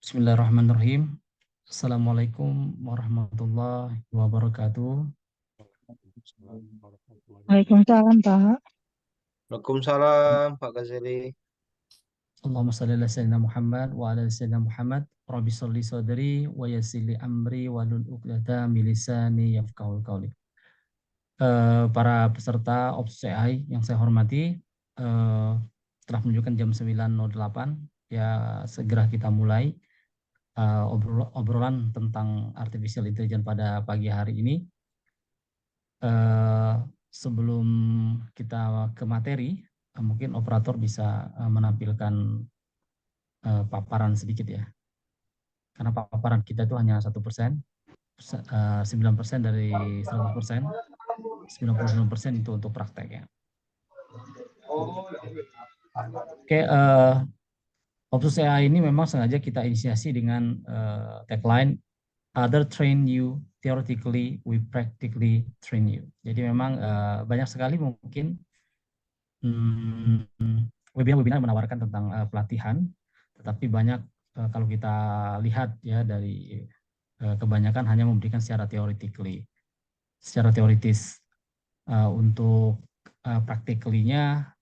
Bismillahirrahmanirrahim. Assalamualaikum warahmatullahi wabarakatuh. Waalaikumsalam, Pak. Waalaikumsalam Pak Gazali. Allahumma salli ala sayyidina Muhammad wa ala ali sayyidina Muhammad. Rabbi sholli sadri wa yassir li amri wa hlul 'uqdatam min lisani yafqahul qawli. Para peserta Opsus AI yang saya hormati, telah menunjukkan jam 9.08, ya segera kita mulai obrolan tentang artificial intelligence pada pagi hari ini. Sebelum kita ke materi, mungkin operator bisa menampilkan paparan sedikit ya. Karena paparan kita itu hanya 1%, 9% dari 100%, 99% itu untuk praktek ya. Oke, Opsus AI ini memang sengaja kita inisiasi dengan tagline "Other train you theoretically, we practically train you". Jadi memang banyak sekali mungkin webinar-webinar menawarkan tentang pelatihan, tetapi banyak kalau kita lihat ya dari kebanyakan hanya memberikan secara teoritis. Untuk practically-nya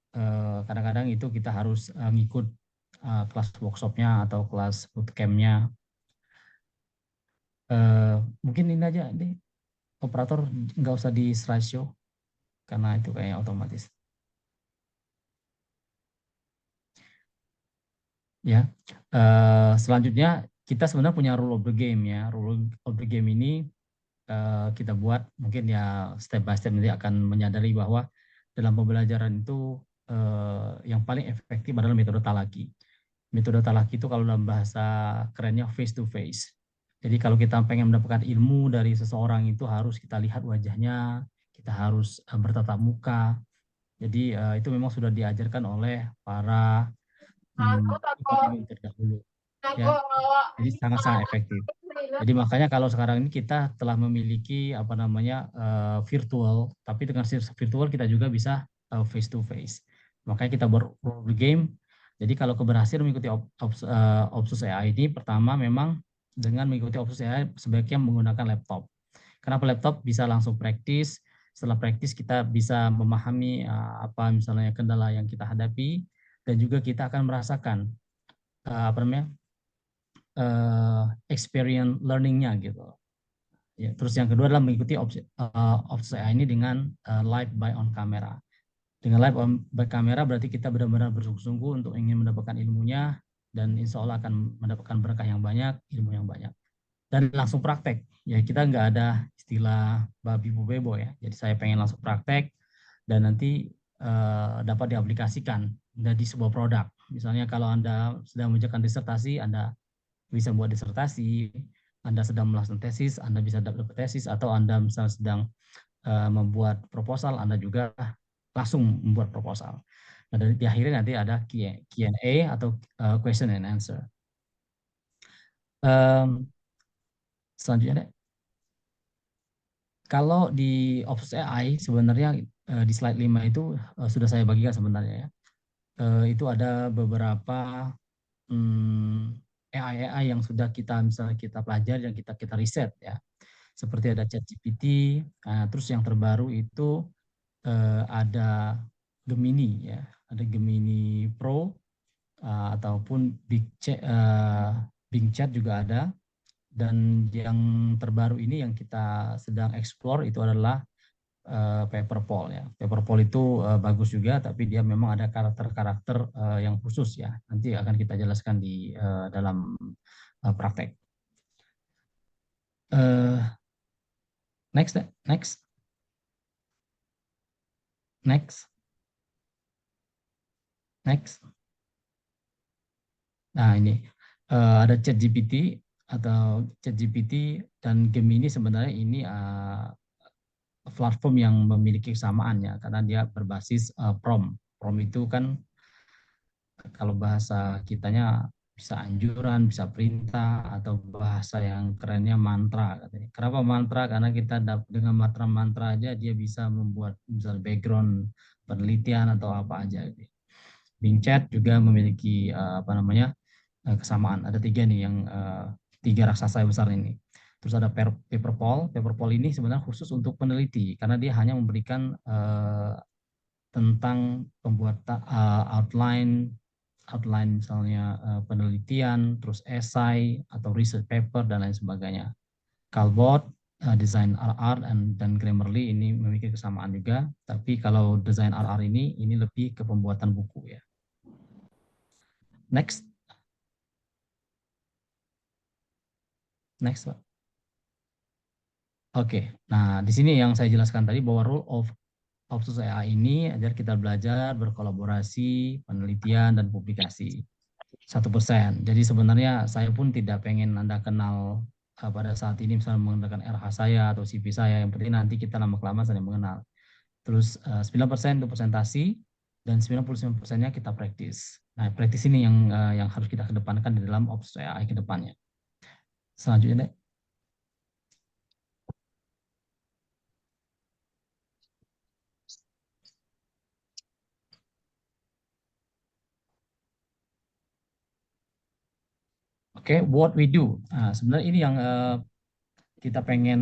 kadang-kadang itu kita harus ngikut kelas workshop-nya atau kelas bootcamp-nya. Mungkin ini aja deh, operator nggak usah di slideshow karena itu kayak otomatis. Ya, selanjutnya kita sebenarnya punya rule of the game ya. Rule of the game ini kita buat mungkin ya step by step, nanti akan menyadari bahwa dalam pembelajaran itu yang paling efektif adalah metode talaki. Metode talaki itu kalau dalam bahasa kerennya face to face. Jadi kalau kita pengen mendapatkan ilmu dari seseorang itu harus kita lihat wajahnya, kita harus bertatap muka. Jadi itu memang sudah diajarkan oleh para terdahulu ya, jadi sangat-sangat efektif. Jadi makanya kalau sekarang ini kita telah memiliki apa namanya virtual, tapi dengan virtual kita juga bisa face to face. Makanya kita role game. Jadi kalau keberhasilan mengikuti Opsus AI ini, pertama memang dengan mengikuti Opsus AI sebaiknya menggunakan laptop. Kenapa laptop? Bisa langsung praktis. Setelah praktis kita bisa memahami apa misalnya kendala yang kita hadapi, dan juga kita akan merasakan apa namanya experience learning-nya gitu. Ya, terus yang kedua adalah mengikuti Opsus AI ini dengan live by on camera. Dengan live on by camera berarti kita benar-benar bersungguh-sungguh untuk ingin mendapatkan ilmunya, dan insya Allah akan mendapatkan berkah yang banyak, ilmu yang banyak. Dan langsung praktek. Ya kita nggak ada istilah babi bu bebo ya. Jadi saya pengen langsung praktek dan nanti dapat diaplikasikan di sebuah produk. Misalnya kalau Anda sedang mengerjakan disertasi, Anda bisa membuat disertasi, Anda sedang melaksanakan tesis, Anda bisa dapat tesis, atau Anda misalnya sedang membuat proposal, Anda juga langsung membuat proposal. Nah, di akhirnya nanti ada Q&A atau question and answer. Selanjutnya, kalau di Opsus AI sebenarnya di slide 5 itu sudah saya bagikan sebenarnya ya. Itu ada beberapa AI yang sudah kita misalnya kita pelajari dan kita riset ya. Seperti ada ChatGPT, terus yang terbaru itu ada Gemini ya, ada Gemini Pro ataupun Bing Chat juga ada. Dan yang terbaru ini yang kita sedang explore itu adalah Paperpole ya. Paperpole itu bagus juga, tapi dia memang ada karakter-karakter yang khusus ya. Nanti akan kita jelaskan di dalam praktek. Next. Nah ini ada ChatGPT dan Gemini. Sebenarnya ini platform yang memiliki kesamaan ya, karena dia berbasis prompt. Prompt itu kan kalau bahasa kitanya bisa anjuran, bisa perintah, atau bahasa yang kerennya mantra katanya. Kenapa mantra? Karena kita dengan mantra aja dia bisa membuat misal background penelitian atau apa aja. Bing Chat juga memiliki apa namanya kesamaan. Ada 3 nih yang 3 raksasa besar ini. Terus ada paperpole. Paperpole ini sebenarnya khusus untuk peneliti karena dia hanya memberikan tentang pembuatan outline misalnya penelitian, terus esai atau research paper dan lain sebagainya. Calbot, desain RR dan Grammarly ini memiliki kesamaan juga, tapi kalau desain RR ini lebih ke pembuatan buku ya. Next. Next, Pak. Oke, nah di sini yang saya jelaskan tadi bahwa rule of Opsus AI ini agar kita belajar berkolaborasi, penelitian, dan publikasi. 1%. Jadi sebenarnya saya pun tidak pengen Anda kenal pada saat ini misalnya menggunakan RH saya atau CV saya. Yang penting nanti kita lama-kelamaan saling mengenal. Terus 9% untuk presentasi dan 99%-nya kita praktis. Nah, praktis ini yang harus kita kedepankan di dalam Opsus AI ke depannya. Selanjutnya, deh. Oke, what we do. Nah, sebenarnya ini yang kita pengen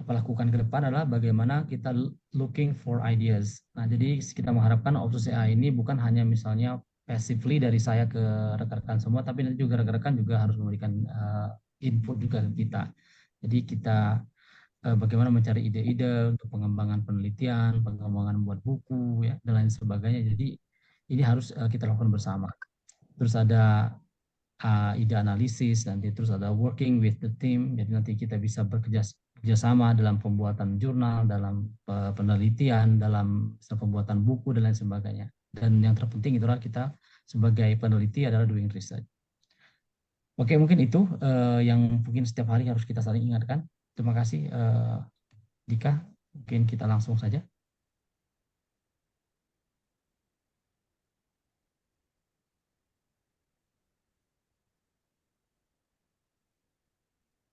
lakukan ke depan adalah bagaimana kita looking for ideas. Nah, jadi kita mengharapkan Opsus AI ini bukan hanya misalnya passively dari saya ke rekan-rekan semua, tapi nanti juga rekan-rekan juga harus memberikan input juga ke kita. Jadi kita bagaimana mencari ide-ide untuk pengembangan penelitian, pengembangan membuat buku, ya, dan lain sebagainya. Jadi ini harus kita lakukan bersama. Terus ada ide analisis, nanti terus ada working with the team, jadi nanti kita bisa bekerjasama dalam pembuatan jurnal, dalam penelitian, dalam pembuatan buku, dan lain sebagainya. Dan yang terpenting itulah kita sebagai peneliti adalah doing research. Oke, mungkin itu yang mungkin setiap hari harus kita saling ingatkan. Terima kasih, Dika. Mungkin kita langsung saja.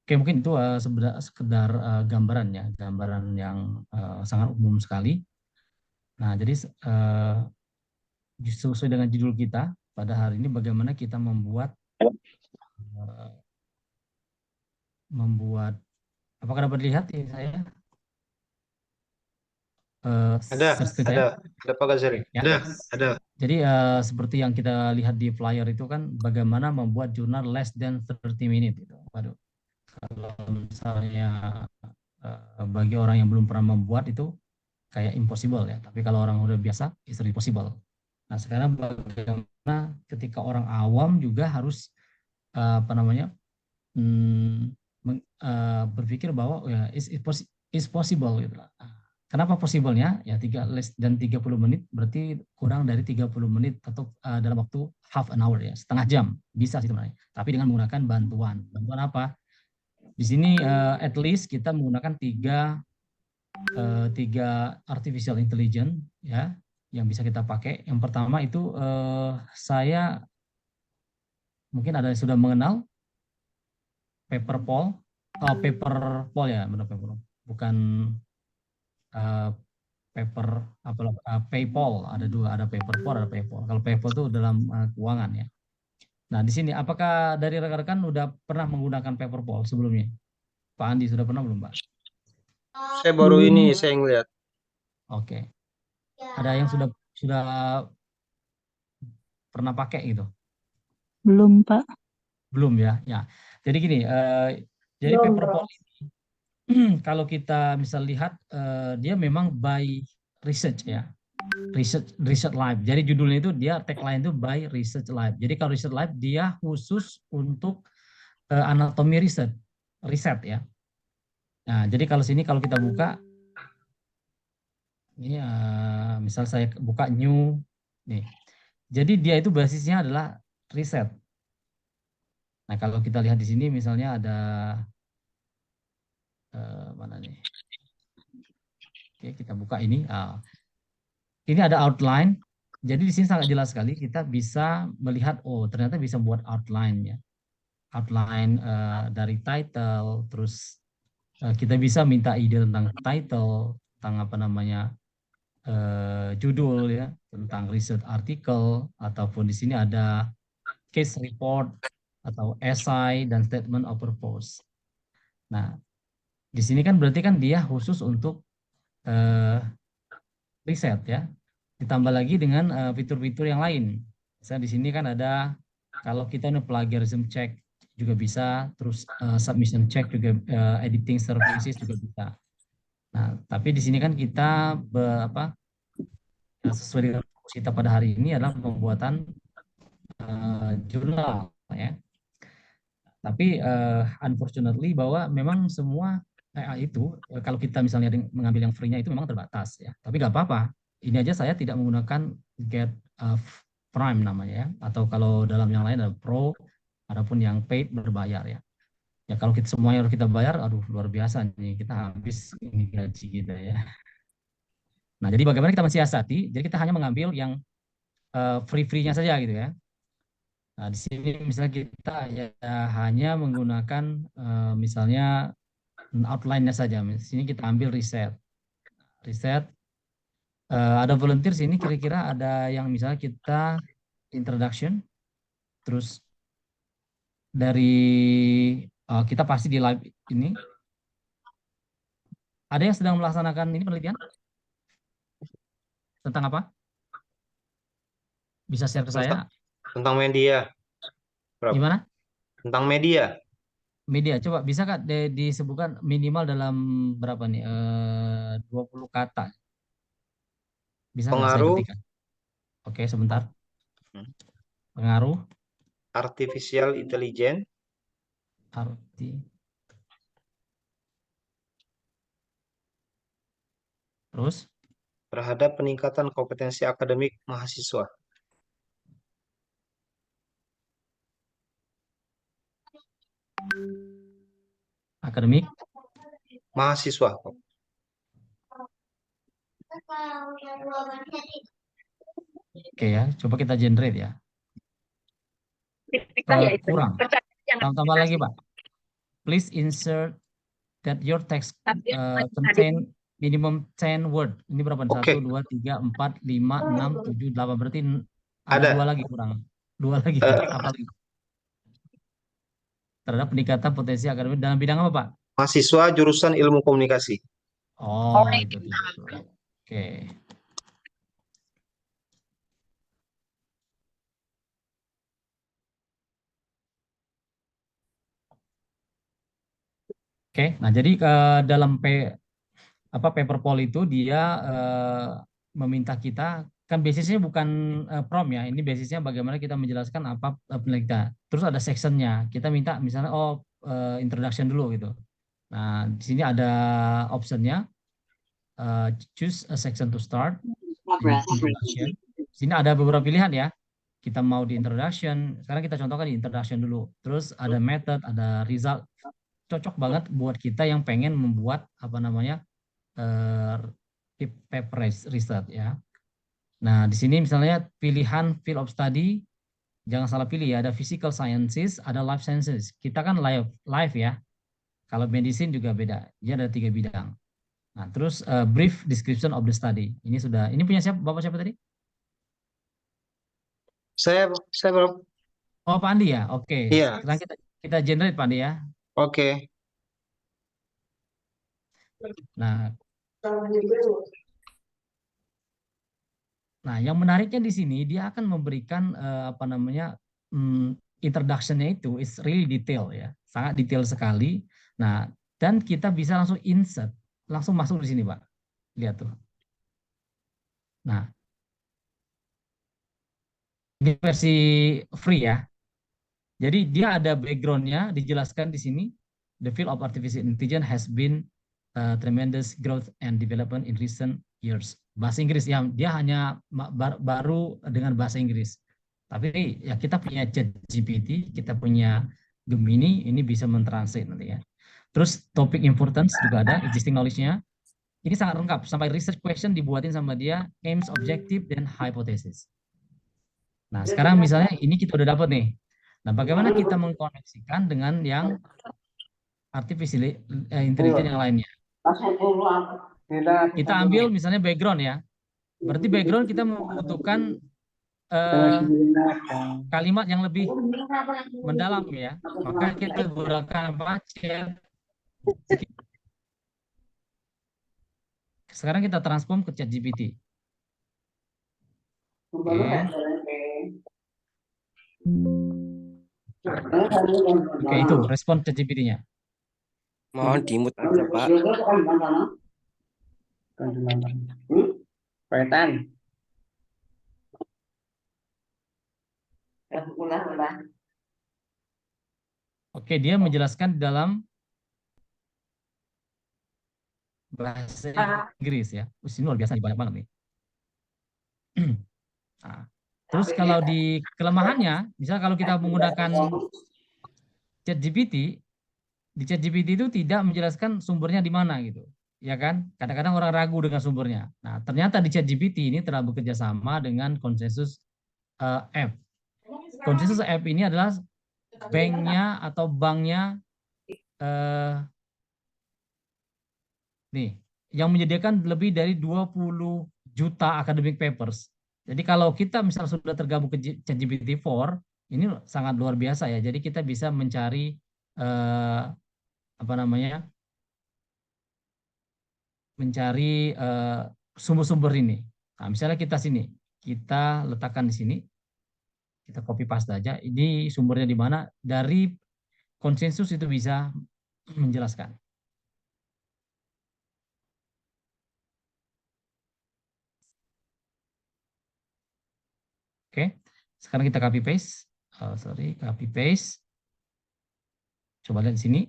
Oke, mungkin itu sekedar gambaran ya, gambaran yang sangat umum sekali. Nah, jadi sesuai dengan judul kita pada hari ini, bagaimana kita membuat apakah dapat dilihat ya saya? Ada Pak Gazali. Ya. Ada. Jadi seperti yang kita lihat di flyer itu kan, bagaimana membuat jurnal less than 30 minutes. Gitu. Waduh, kalau misalnya bagi orang yang belum pernah membuat itu kayak impossible ya. Tapi kalau orang udah biasa, it's really possible. Nah, sekarang bagaimana ketika orang awam juga harus berpikir bahwa ya is possible gitu. Kenapa possible-nya? Ya less than 30 menit berarti kurang dari 30 menit atau dalam waktu half an hour ya, setengah jam bisa sih sebenarnya. Tapi dengan menggunakan bantuan. Bantuan apa? Di sini at least kita menggunakan tiga artificial intelligence ya yang bisa kita pakai. Yang pertama itu saya mungkin ada yang sudah mengenal paperpole ya, benar paperpole, bukan PayPal. Ada dua, ada paperpole, ada PayPal. Kalau PayPal itu dalam keuangan ya. Nah, di sini apakah dari rekan-rekan udah pernah menggunakan paperpole sebelumnya? Pak Andi sudah pernah belum, Pak? Saya baru ini saya ngeliat. Oke. Ada yang sudah pernah pakai gitu? Belum, Pak. Belum ya. Ya. Jadi gini, jadi paperpole ini kalau kita misal lihat dia memang by research ya. Research Live. Jadi judulnya itu dia tagline itu by Research Live. Jadi kalau Research Live dia khusus untuk anatomi riset ya. Nah, jadi kalau sini kalau kita buka ini misal saya buka new nih. Jadi dia itu basisnya adalah riset. Nah, kalau kita lihat di sini misalnya ada mana nih? Oke, kita buka ini. Ini ada outline. Jadi di sini sangat jelas sekali kita bisa melihat, oh ternyata bisa buat outline ya. Outline dari title, terus kita bisa minta ide tentang title, tentang apa namanya judul ya, tentang research article, ataupun di sini ada case report atau essay dan statement of purpose. Nah, di sini kan berarti kan dia khusus untuk riset ya. Ditambah lagi dengan fitur-fitur yang lain. Misalnya di sini kan ada kalau kita plagiarism check juga bisa, terus submission check juga, editing services juga bisa. Nah, tapi di sini kan kita sesuai dengan fokus kita pada hari ini adalah pembuatan jurnal ya. Tapi unfortunately bahwa memang semua itu kalau kita misalnya mengambil yang free-nya itu memang terbatas ya. Tapi nggak apa-apa. Ini aja saya tidak menggunakan Get Prime namanya ya. Atau kalau dalam yang lain ada Pro, adapun yang paid berbayar ya. Ya kalau kita semuanya harus kita bayar, aduh luar biasa nih, kita habis ini gaji kita ya. Nah jadi bagaimana kita mensiasati? Jadi kita hanya mengambil yang free-free-nya saja gitu ya. Nah, di sini misalnya kita ya hanya menggunakan misalnya outline-nya saja. Di sini kita ambil riset. Ada volunteer sini kira-kira ada yang misalnya kita introduction, terus dari kita pasti di live ini. Ada yang sedang melaksanakan ini penelitian? Tentang apa? Bisa share ke saya? Tentang media. Gimana? Tentang media. Media, coba bisa Kak disebutkan minimal dalam berapa nih? 20 kata. Bisa nggak saya Pengaruh ketikkan? Oke, sebentar. Pengaruh artificial intelligence terus terhadap peningkatan kompetensi akademik mahasiswa. akademik Mahasiswa. Oke ya, coba kita generate ya. Kurang. Tambah lagi Pak. Please insert that your text contain minimum 10 word. Ini berapa? 1, 2, 3, 4, 5, 6, 7, 8. Berarti ada 2 lagi kurang. 2 lagi. Apa lagi? Terhadap peningkatan potensi akademik dalam bidang apa Pak? Mahasiswa jurusan ilmu komunikasi. Oh, itu. Oke. Oke, nah jadi dalam paper poll itu dia meminta kita, kan basisnya bukan prompt ya, ini basisnya bagaimana kita menjelaskan apa penelitian. Terus ada sectionnya, kita minta misalnya introduction dulu gitu. Nah di sini ada optionnya, choose a section to start. Introduction. Di sini ada beberapa pilihan ya. Kita mau di introduction, sekarang kita contohkan di introduction dulu. Terus ada method, ada result. Cocok banget buat kita yang pengen membuat paper research ya. Nah, di sini misalnya pilihan field of study, jangan salah pilih ya, ada physical sciences, ada life sciences. Kita kan live ya. Kalau medicine juga beda, dia ada 3 bidang. Nah, terus brief description of the study. Ini punya siapa? Bapak siapa tadi? Saya Bro. Oh, Pak Andi ya? Oke. Iya. Sekarang kita generate Pak Andi ya. Oke. Nah, yang menariknya di sini dia akan memberikan introduction-nya itu is really detail ya, sangat detail sekali. Nah, dan kita bisa langsung insert, langsung masuk di sini Pak. Lihat tuh. Nah, ini versi free ya. Jadi dia ada background-nya dijelaskan di sini. The field of artificial intelligence has been tremendous growth and development in recent years. Bahasa Inggris ya, dia hanya baru dengan bahasa Inggris. Tapi ya kita punya ChatGPT, kita punya Gemini, ini bisa mentranslate nanti ya. Terus topik importance juga ada, existing knowledge-nya. Ini sangat lengkap, sampai research question dibuatin sama dia, aims, objective, dan hypothesis. Nah sekarang misalnya ini kita udah dapat nih. Nah bagaimana kita mengkoneksikan dengan yang artificial intelligence yang lainnya? Kita ambil misalnya background ya. Berarti background kita membutuhkan kalimat yang lebih mendalam ya, maka kita gunakan apa? Chat. Sekarang kita transform ke ChatGPT. Oke, itu respon ChatGPT-nya. Mohon dimut aja, Pak. Oke, dia menjelaskan dalam bahasa Inggris ya. Ini luar biasa nih, banyak banget nih. Nah, terus kalau di kelemahannya, misal kalau kita menggunakan ChatGPT, di ChatGPT itu tidak menjelaskan sumbernya di mana gitu. Ya kan? Kadang-kadang orang ragu dengan sumbernya. Nah, ternyata di ChatGPT ini telah bekerja sama dengan Konsensus App. Konsensus App ini adalah banknya atau banknya nih yang menyediakan lebih dari 20 juta academic papers. Jadi kalau kita misal sudah tergabung ke ChatGPT-4, ini sangat luar biasa ya. Jadi kita bisa mencari apa namanya? Mencari sumber-sumber ini. Nah, misalnya kita sini, kita letakkan di sini, kita copy paste aja. Ini sumbernya di mana? Dari konsensus itu bisa menjelaskan. Oke, sekarang kita copy paste. Copy paste. Coba lihat di sini.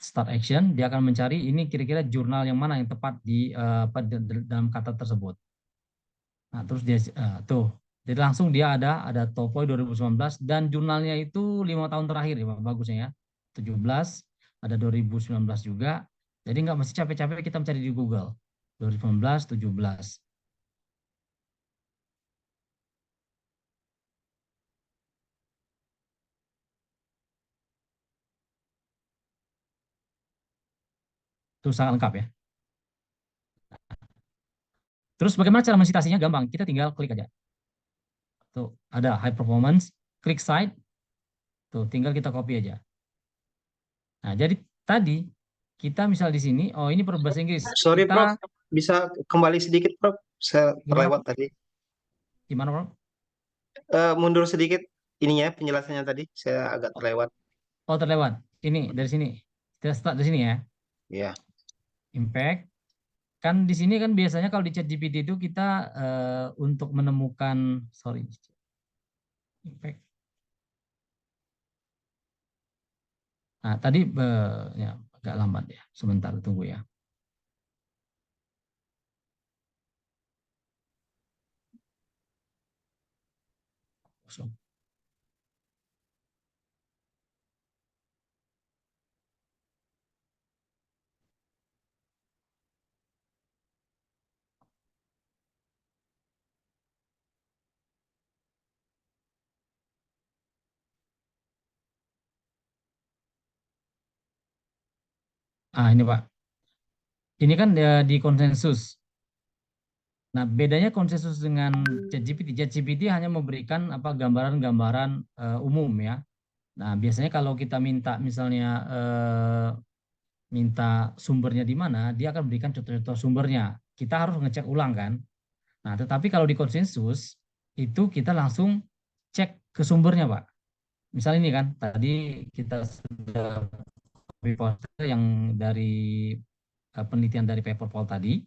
Start action, dia akan mencari ini kira-kira jurnal yang mana yang tepat di dalam kata tersebut. Nah, terus dia tuh, jadi langsung dia ada Topoi 2019 dan jurnalnya itu 5 tahun terakhir ya, bagusnya ya. 17, ada 2019 juga. Jadi nggak mesti capek-capek kita mencari di Google. 2019, 17. Itu sangat lengkap ya. Terus bagaimana cara mensitasinya? Gampang, kita tinggal klik aja. Tuh, ada high performance, klik site. Tuh, tinggal kita copy aja. Nah, jadi tadi kita misal di sini, oh ini berbahasa Inggris. Sorry, Kita Prof. Bisa kembali sedikit, Prof. Saya terlewat tadi. Gimana, Bro? Mundur sedikit ininya penjelasannya tadi. Saya agak terlewat. Oh, terlewat. Ini dari sini. Kita start dari sini ya. Ya. Impact. Kan di sini kan biasanya kalau di ChatGPT itu kita untuk menemukan, sorry, impact. Nah, tadi ya agak lambat ya. Sebentar, tunggu ya. Kosong. Ah, ini Pak. Ini kan di konsensus. Nah, bedanya konsensus dengan ChatGPT. ChatGPT hanya memberikan apa gambaran-gambaran umum ya. Nah, biasanya kalau kita minta misalnya minta sumbernya di mana, dia akan berikan contoh-contoh sumbernya. Kita harus ngecek ulang kan. Nah, tetapi kalau di konsensus itu kita langsung cek ke sumbernya, Pak. Misalnya ini kan, tadi kita sudah copy paste yang dari penelitian dari paper Paul tadi.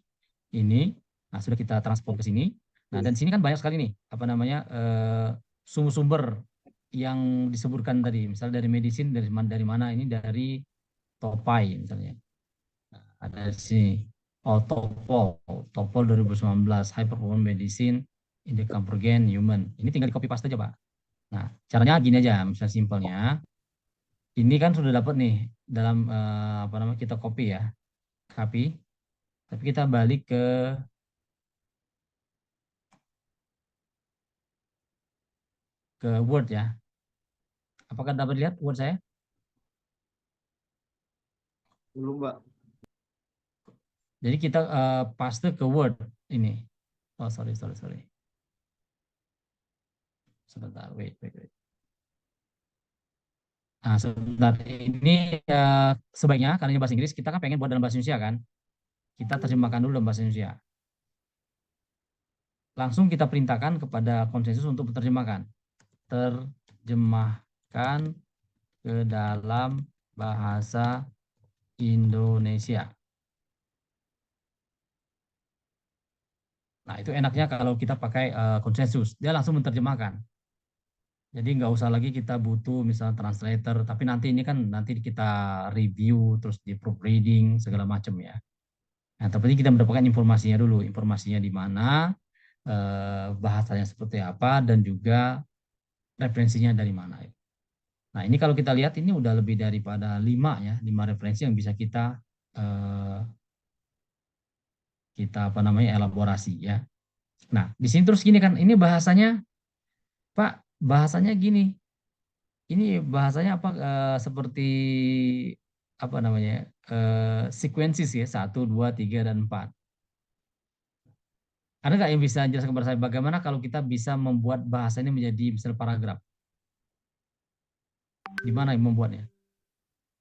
Ini, nah sudah kita transport ke sini. Nah, dan sini kan banyak sekali nih, apa namanya, sumber-sumber yang disebutkan tadi. Misalnya dari medicine, dari mana, ini dari Topai misalnya. Nah, ada di sini. Oh, Topol 2019, High Performance Medicine in the Computer Human. Ini tinggal di copy paste aja, Pak. Nah, caranya gini aja, misalnya simpelnya. Ini kan sudah dapat nih dalam apa namanya kita copy ya, copy. Tapi kita balik ke Word ya. Apakah dapat lihat Word saya? Belum, Pak. Jadi kita paste ke Word ini. Oh, sorry. Sebentar, wait. Nah, sebentar. Ini sebaiknya, karena ini bahasa Inggris, kita kan pengen buat dalam bahasa Indonesia kan? Kita terjemahkan dulu dalam bahasa Indonesia. Langsung kita perintahkan kepada konsensus untuk menerjemahkan. Terjemahkan ke dalam bahasa Indonesia. Nah, itu enaknya kalau kita pakai konsensus. Dia langsung menerjemahkan. Jadi nggak usah lagi kita butuh misalnya translator, tapi nanti ini kan nanti kita review, terus di proofreading, segala macam ya. Nah, tapi kita mendapatkan informasinya dulu, informasinya di mana, bahasanya seperti apa, dan juga referensinya dari mana. Nah, ini kalau kita lihat ini udah lebih daripada 5 ya, 5 referensi yang bisa kita elaborasi ya. Nah, di sini terus gini kan, ini bahasanya, Pak, bahasanya gini. Ini bahasanya apa seperti apa namanya? Sequences ya, 1, 2, 3, dan 4. Ada nggak yang bisa jelaskan kepada saya bagaimana kalau kita bisa membuat bahasa ini menjadi misal paragraf? Di mana yang membuatnya?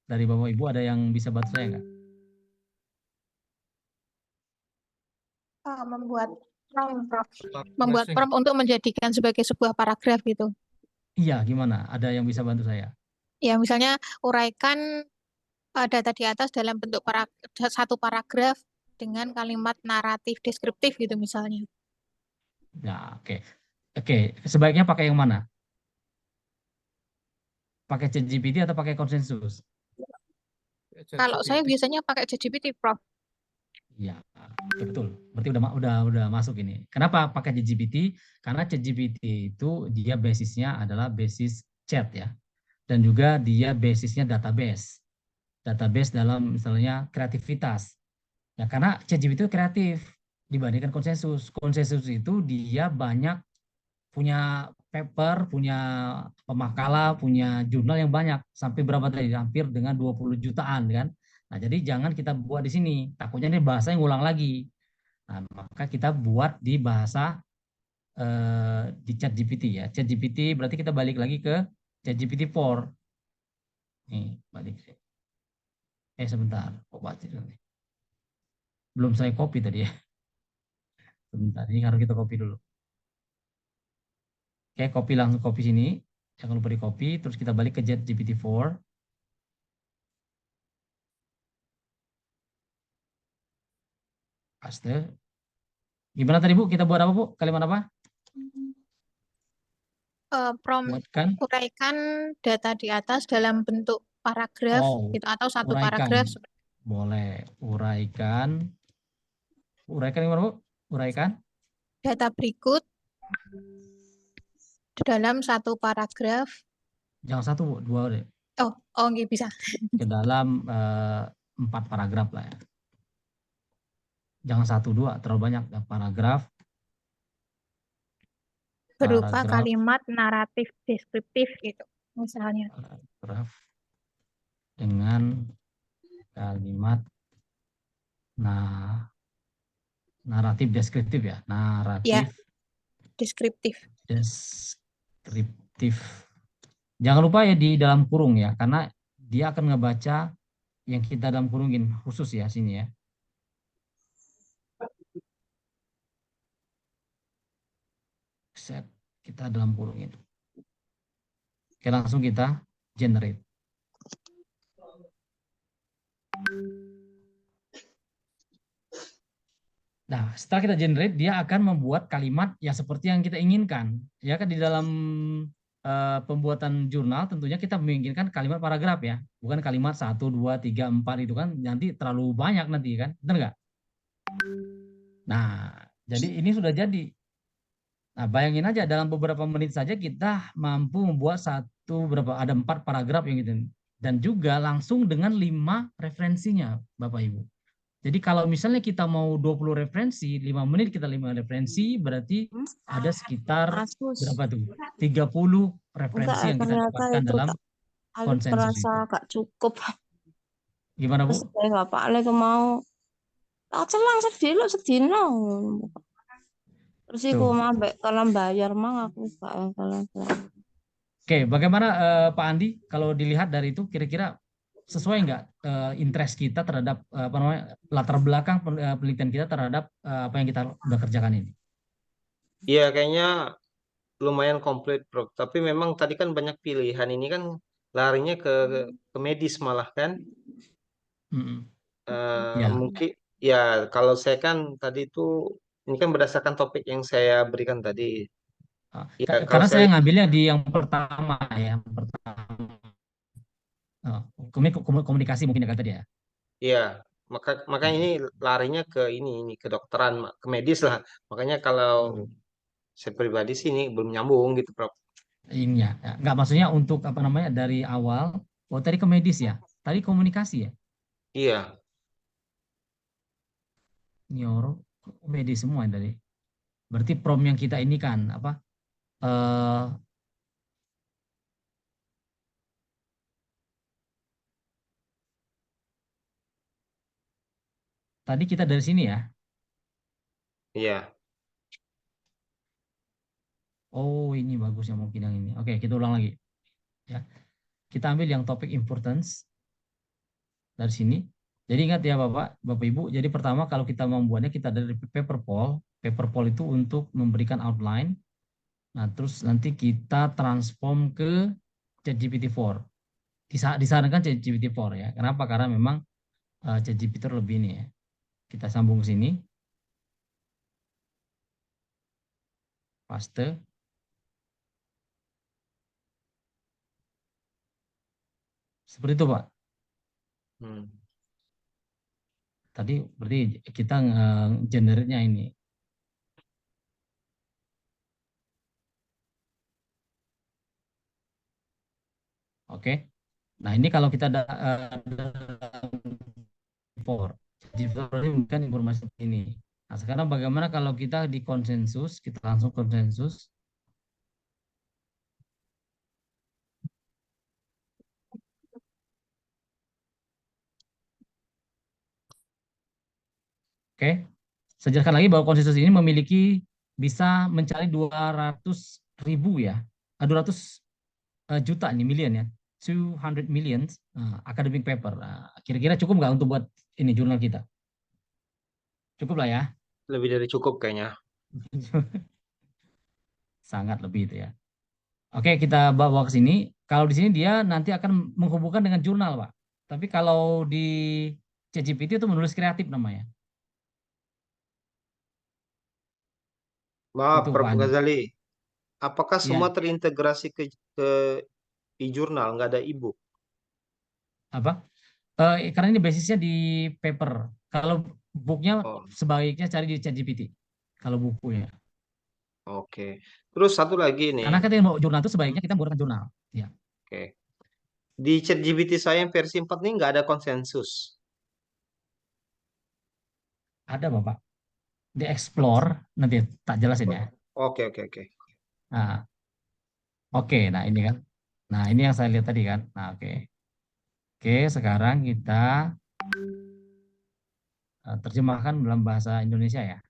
Dari Bapak Ibu ada yang bisa bantu saya nggak? Membuat prompt untuk menjadikan sebagai sebuah paragraf gitu. Iya, gimana? Ada yang bisa bantu saya? Ya, misalnya uraikan data di atas dalam bentuk satu paragraf dengan kalimat naratif deskriptif gitu misalnya. Ya, oke. Oke, sebaiknya pakai yang mana? Pakai ChatGPT atau pakai konsensus? Kalau saya biasanya pakai ChatGPT, Prof. Ya, betul. Berarti udah masuk ini. Kenapa pakai ChatGPT? Karena ChatGPT itu dia basisnya adalah basis chat ya. Dan juga dia basisnya database. Database dalam misalnya kreativitas. Ya, karena ChatGPT itu kreatif dibandingkan konsensus. Konsensus itu dia banyak punya paper, punya pemakalah, punya jurnal yang banyak. Sampai berapa tadi? Hampir dengan 20 jutaan kan. Nah, jadi jangan kita buat di sini. Takutnya ini bahasa yang ngulang lagi. Nah, maka kita buat di bahasa di ChatGPT ya. ChatGPT berarti kita balik lagi ke ChatGPT 4. Nih, balik. Sebentar. Belum saya copy tadi ya. Sebentar, ini harus kita copy dulu. Oke, langsung copy sini. Jangan lupa di copy. Terus kita balik ke ChatGPT 4. Paste. Gimana tadi Bu? Kita buat apa Bu? Kalimat apa? Prompt Buatkan. uraikan data di atas dalam bentuk paragraf gitu atau satu uraikan. paragraf. Boleh. Uraikan. Uraikan gimana Bu? Uraikan. Data berikut dalam satu paragraf. Jangan satu Bu, 2 deh. Oh, okay, bisa. Ke dalam 4 paragraf lah ya. Jangan 1, 2, terlalu banyak. Paragraf. Berupa kalimat naratif deskriptif gitu, misalnya. Paragraf dengan kalimat naratif deskriptif ya. Naratif deskriptif. Jangan lupa ya di dalam kurung ya, karena dia akan ngebaca yang kita dalam kurungin khusus ya sini ya. Set kita dalam kurungin. Oke, langsung kita generate. Nah, setelah kita generate, dia akan membuat kalimat yang seperti yang kita inginkan. Ya kan di dalam pembuatan jurnal tentunya kita menginginkan kalimat paragraf ya, bukan kalimat 1, 2, 3, 4 itu kan nanti terlalu banyak nanti kan, benar nggak? Nah, jadi ini sudah jadi. Nah, bayangin aja dalam beberapa menit saja kita mampu membuat ada 4 paragraf yang gitu. Dan juga langsung dengan 5 referensinya, Bapak Ibu. Jadi kalau misalnya kita mau 20 referensi, 5 menit kita 5 referensi, berarti ada sekitar berapa tuh? 30 referensi yang kita dapatkan dalam konsensus merasa itu. gak cukup. Gimana Bu? Saya nggak Pak Lek mau. Tak celang sedih sedino. Terus iku Tuh. mah kalau bayar mah aku gak kalau Oke, bagaimana Pak Andi kalau dilihat dari itu kira-kira sesuai nggak interest kita terhadap apa namanya latar belakang penelitian kita terhadap apa yang kita udah kerjakan ini? Iya, kayaknya lumayan komplit, Bro. Tapi memang tadi kan banyak pilihan. Ini kan larinya ke medis malah kan. Mm-mm. Ya, Mungkin ya kalau saya kan tadi itu ini kan berdasarkan topik yang saya berikan tadi. Ya kalau karena saya saya ngambilnya di yang pertama ya, yang pertama. Komunikasi mungkin ya kata dia. ya maka ini larinya ke ini kedokteran, ke medis lah. Makanya kalau saya pribadi sih ini belum nyambung gitu, Prof. Ini ya, nggak maksudnya untuk apa namanya dari awal. Oh tadi ke medis ya, tadi komunikasi ya, Iya, neuro medis semua tadi. Berarti prom yang kita ini kan apa? eh Tadi kita dari sini ya. iya. Oh ini bagus ya mungkin yang ini. Oke kita ulang lagi ya. Kita ambil yang topik importance dari sini. Jadi ingat ya Bapak Ibu. Jadi pertama kalau kita membuatnya kita dari paper poll. Paper poll itu untuk memberikan outline. Nah terus nanti kita transform ke ChatGPT-4. Disarankan ChatGPT-4 ya. Kenapa? Karena memang ChatGPT lebih ini ya. Kita sambung ke sini. Paste. Seperti itu Pak. Hmm. Tadi berarti kita generate-nya ini. Oke. Nah, ini kalau kita ada import. Jadi berarti memberikan informasi seperti ini. Nah, sekarang bagaimana kalau kita di konsensus, kita langsung konsensus. Oke. Saya jelaskan lagi bahwa konsensus ini memiliki bisa mencari 200.000 ya. 200 juta nih million ya. 200 million academic paper. Kira-kira cukup nggak untuk buat ini jurnal kita? Cukup lah ya. Lebih dari cukup kayaknya. Sangat lebih itu ya. Oke, kita bawa ke sini. Kalau di sini dia nanti akan menghubungkan dengan jurnal, Pak. Tapi kalau di ChatGPT itu menulis kreatif namanya. Maaf, Itu Pak Prof. Andi. Ghazali. Apakah semua Ya, terintegrasi ke e-jurnal, nggak ada e-book? apa? Karena ini basisnya di paper. Kalau bukunya Oh, sebaiknya cari di ChatGPT. Kalau bukunya. oke. Terus satu lagi nih. Karena kita mau jurnal itu sebaiknya kita menggunakan jurnal. Ya, Oke. Di ChatGPT saya yang versi 4 ini nggak ada konsensus. ada Bapak. Di explore nanti tak jelasin ya. Oke, oke, oke. Nah, oke. Nah, ini kan. Nah, ini yang saya lihat tadi kan. Nah, oke. Oke, sekarang kita terjemahkan dalam bahasa Indonesia ya.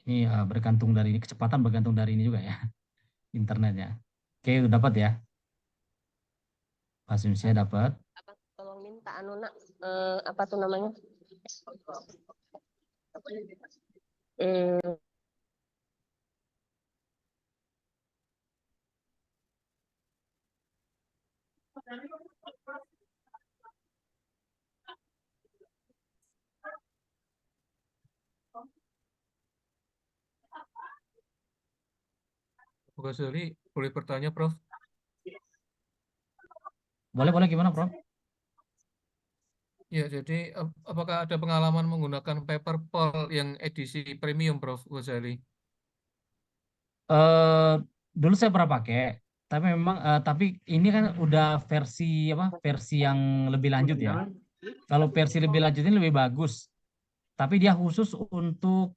Ini bergantung dari ini, kecepatan bergantung dari ini juga ya, internetnya. Oke, udah dapat ya. Bahasa Indonesia dapat. Apa tolong minta anu nak apa tuh namanya? Hmm, Prof. Ghazali, boleh bertanya, Prof? Boleh gimana, Prof? Ya, jadi apakah ada pengalaman menggunakan paper poll yang edisi premium, Prof. Ghazali? Eh Dulu saya pernah pakai, tapi memang tapi ini kan udah versi apa? Versi yang lebih lanjut ya. Kalau versi lebih lanjut ini lebih bagus. Tapi dia khusus untuk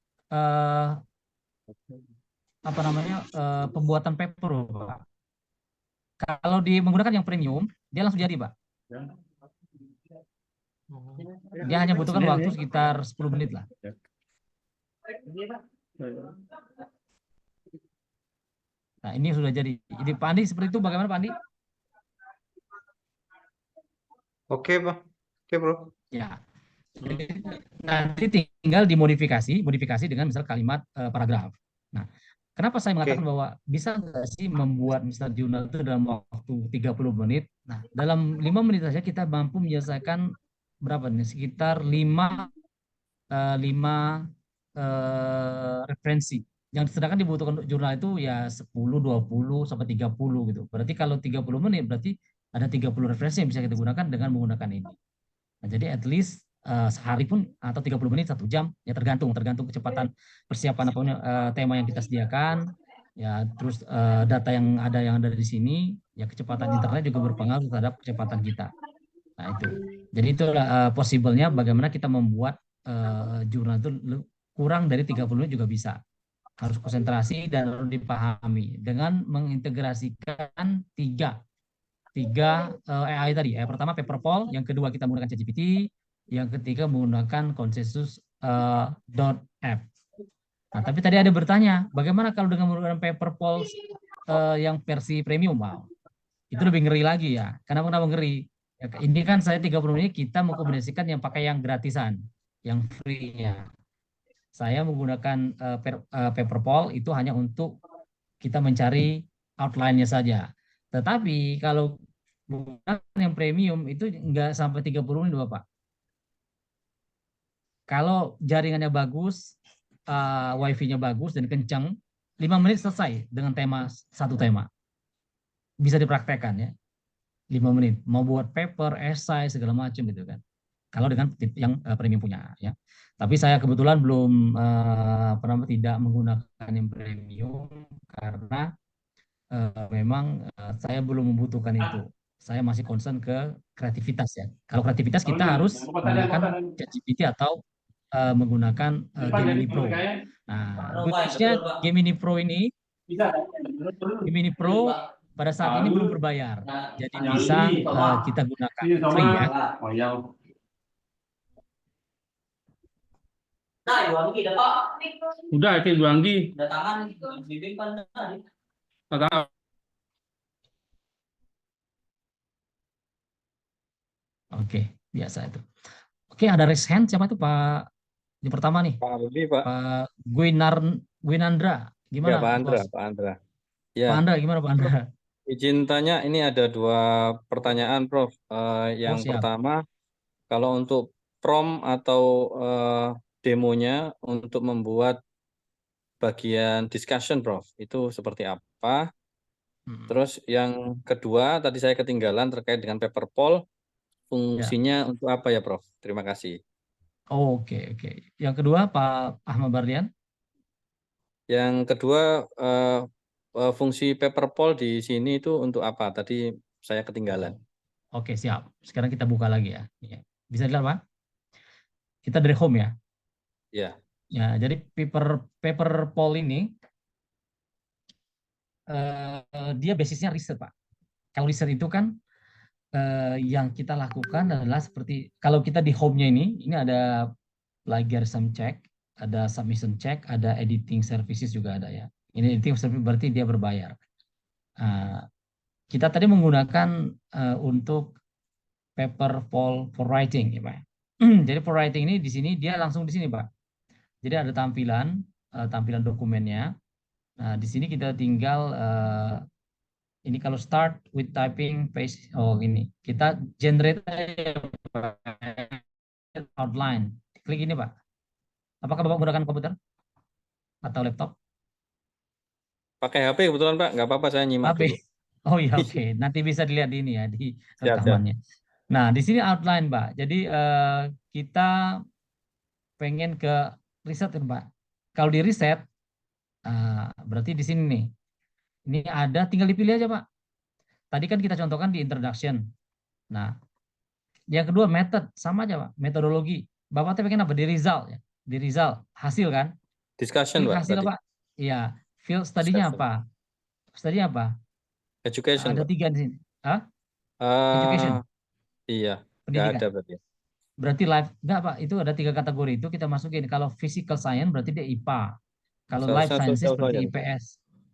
apa namanya pembuatan paper, Pak. Kalau menggunakan yang premium, dia langsung jadi, Pak. Oh. Dia hanya butuhkan waktu sekitar 10 menit lah. Nah, ini sudah jadi. Jadi Pak Andi seperti itu, bagaimana Pak Andi? Oke, Bang. Oke, Bro. Ya. Jadi, nanti tinggal modifikasi dengan misal kalimat paragraf. Nah, kenapa saya mengatakan bahwa bisa nggak sih membuat misal jurnal itu dalam waktu 30 menit? Nah, dalam 5 menit saja kita mampu menyelesaikan berapa nih? Sekitar 5 referensi. Yang sedangkan dibutuhkan untuk jurnal itu ya 10, 20 sampai 30 gitu. Berarti kalau 30 menit berarti ada 30 referensi yang bisa kita gunakan dengan menggunakan ini. Nah, jadi at least sehari pun atau 30 menit 1 jam ya tergantung kecepatan persiapan apa tema yang kita sediakan ya, terus data yang ada di sini ya, kecepatan internet juga berpengaruh terhadap kecepatan kita. Nah, itu. Jadi itulah possible-nya bagaimana kita membuat jurnal itu kurang dari 30 menit juga bisa. Harus konsentrasi dan harus dipahami dengan mengintegrasikan tiga AI tadi. Yang pertama Paperpol, yang kedua kita menggunakan ChatGPT, yang ketiga menggunakan Consensus.app. Nah, tapi tadi ada bertanya, bagaimana kalau dengan menggunakan Paperpol yang versi premium? Wow, itu lebih ngeri lagi ya. Kenapa ngeri? Ya, ini kan saya 30 menit kita mengkombinasikan yang pakai yang gratisan, yang free-nya. Saya menggunakan Paperpol itu hanya untuk kita mencari outline-nya saja. Tetapi kalau menggunakan yang premium itu enggak sampai 30 menit, Bapak. Kalau jaringannya bagus, wifi-nya bagus dan kencang, 5 menit selesai dengan satu tema. Bisa dipraktekkan ya. 5 menit. Mau buat paper, esai, segala macam gitu kan. Kalau dengan tip yang premium punya ya. Tapi saya kebetulan belum tidak menggunakan yang premium karena memang saya belum membutuhkan itu. Saya masih concern ke kreativitas ya. Kalau kreativitas kita harus menggunakan ChatGPT atau menggunakan Gemini Pro. Nah, khususnya Gemini Pro pada saat ini belum berbayar. Jadi bisa kita gunakan free ya. Udah itu Duanggi. Oke, biasa itu. Oke, ada raise hand siapa itu Pak? Yang pertama nih. Pak Rudi, Pak. Pak Gwinandra. Gimana? Ya, Pak Andra, Bos? Pak Andra. Pak Ya, Andra, gimana Pak Andra? izin tanya, ini ada 2 pertanyaan, Prof. Yang siap. pertama, kalau untuk prompt atau demonya untuk membuat bagian discussion, Prof, itu seperti apa? Terus yang kedua, tadi saya ketinggalan terkait dengan Paperpol, fungsinya untuk apa ya, Prof? Terima kasih. Oke. Yang kedua, Pak Ahmad Barlian. Yang kedua, fungsi Paperpol di sini itu untuk apa? Tadi saya ketinggalan. Oke, siap. Sekarang kita buka lagi ya. Bisa dilihat, Pak? Kita dari home ya. Ya. Ya, jadi Paperpol ini dia basisnya riset, Pak. Kalau riset itu kan yang kita lakukan adalah seperti kalau kita di home-nya ini ada plagiarism check, ada submission check, ada editing services juga ada ya. Ini editing service berarti dia berbayar. Kita tadi menggunakan untuk Paperpol for writing ya, Pak. Jadi for writing ini di sini dia langsung di sini, Pak. Jadi ada tampilan dokumennya. Nah, di sini kita tinggal ini kalau start with typing paste, ini kita generate outline. Klik ini, Pak. Apakah Bapak menggunakan komputer atau laptop? Pakai HP kebetulan, Pak. Nggak apa-apa, saya nyimak dulu. Oh iya, oke. Nanti bisa dilihat di ini ya, di rekamannya. Nah, di sini outline, Pak. Jadi kita pengen ke riset, Pak. Kalau di riset, berarti di sini nih. Ini ada, tinggal dipilih aja, Pak. Tadi kan kita contohkan di introduction. Nah, Yang kedua method, sama aja Pak, metodologi. Bapak tuh pengen apa? Di result ya. Di result, hasil kan? Discussion, Field Pak, hasil tadi. apa? Iya, field study-nya Discussion. apa? Study-nya apa? Education, Ada Pak. 3 di sini. Hah? Education, Iya, nggak pendidikan. ada berarti. Berarti life, enggak Pak, itu ada 3 kategori itu kita masukin. Kalau physical science berarti dia IPA. Kalau life Seharusnya sciences social berarti science. IPS.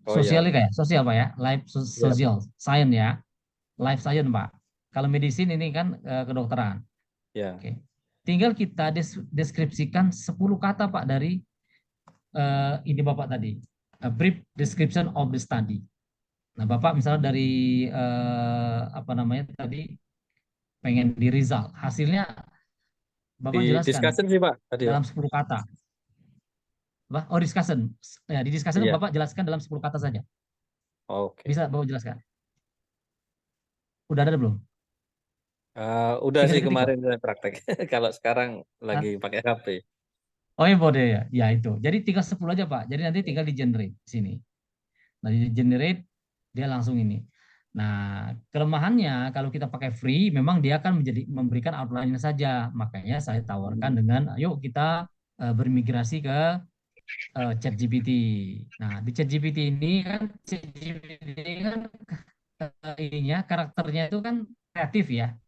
Oh Sosial ya, kayak sosial Pak ya, life Iya. social science ya. Life science Pak. Kalau medicine ini kan kedokteran. Ya. Oke. Tinggal kita deskripsikan 10 kata Pak dari ini Bapak tadi. A brief description of the study. Nah, Bapak misalnya dari apa namanya tadi pengen di result, hasilnya Bapak Di jelaskan discussion sih, Pak, tadi, Pak. dalam 10 kata. Apa? Oh, discussion. Ya, di discussion Iya. Bapak jelaskan dalam 10 kata saja. Oke. Bisa Bapak jelaskan? Udah ada belum? Udah Tinggal sih diketik, Pak. kemarin saya praktek. Kalau sekarang lagi pakai HP. Oh ya boleh ya. Ya itu. Jadi tinggal 10 aja Pak. Jadi nanti tinggal di generate di sini. Nah, di generate dia langsung ini. Nah, kelemahannya kalau kita pakai free memang dia akan memberikan outline saja. Makanya saya tawarkan dengan ayo kita bermigrasi ke ChatGPT. Nah, di ChatGPT ini kan ininya karakternya itu kan kreatif ya.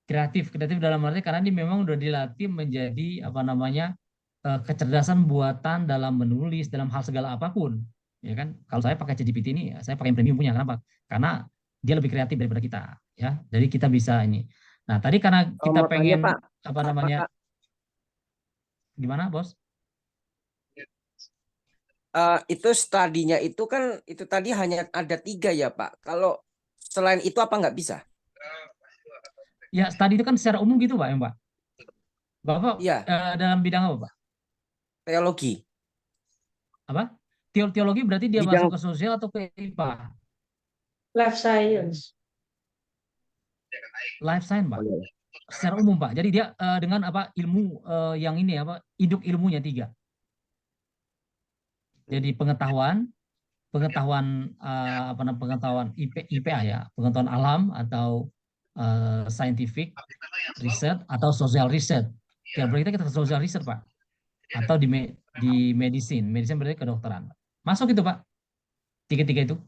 Kreatif dalam arti karena ini memang udah dilatih menjadi apa namanya kecerdasan buatan dalam menulis dalam hal segala apapun, ya kan? Kalau saya pakai ChatGPT ini, saya pakai yang premium punya, kenapa? Karena dia lebih kreatif daripada kita, ya. Jadi kita bisa ini. Nah, tadi karena kita Mau tanya, pengen Pak, apa namanya, apakah gimana, Bos? itu studinya itu kan itu tadi hanya ada 3 ya, Pak. Kalau selain itu apa nggak bisa? Ya, tadi itu kan secara umum gitu, Pak, ya, Pak. Bapak Iya, dalam bidang apa, Pak? teologi. Apa? Teologi berarti dia Bidang masuk ke sosial atau ke IPA? Life science. Life science, Pak. Secara umum, Pak. Jadi dia dengan apa ilmu yang ini apa induk ilmunya 3. Jadi pengetahuan apa namanya pengetahuan IPA ya, pengetahuan alam atau scientific research atau social research. Ya berarti kita ke social research Pak, atau di medicine berarti kedokteran. Masuk itu Pak, 3 itu.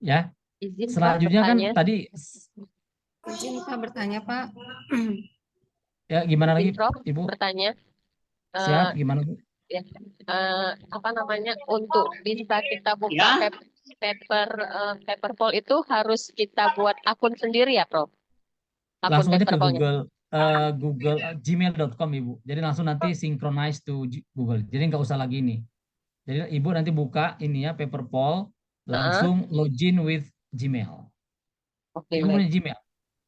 Ya, Izin Pak selanjutnya kan bertanya. tadi Izin Pak bertanya Pak. ya gimana lagi Izin Prof Ibu? bertanya. Siap, gimana Bu? Ya, apa namanya untuk bisa kita buka paper poll itu harus kita buat akun sendiri ya Prof? Akun Langsung aja ke paper pollnya. Google gmail.com Ibu. Jadi langsung nanti synchronize to Google. Jadi nggak usah lagi ini. Jadi Ibu nanti buka ini ya paper poll, langsung login with Gmail. Oke, Ibu punya Gmail.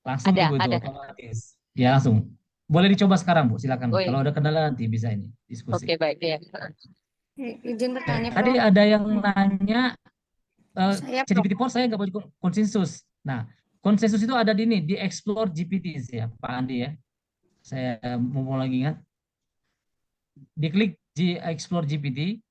Langsung ada, Ibu itu ada. otomatis. Ya langsung. Boleh dicoba sekarang Bu, silakan Bu. Oh, iya. Kalau ada kendala nanti bisa ini diskusi. Oke, baik ya. Izin bertanya Tadi Prof. ada yang nanya Saya Prof. ChatGPT Poll saya nggak mau konsensus. Nah, konsensus itu ada di ini di Explore GPT ya Pak Andi ya. Saya mau lagi ingat. Diklik Explore GPT.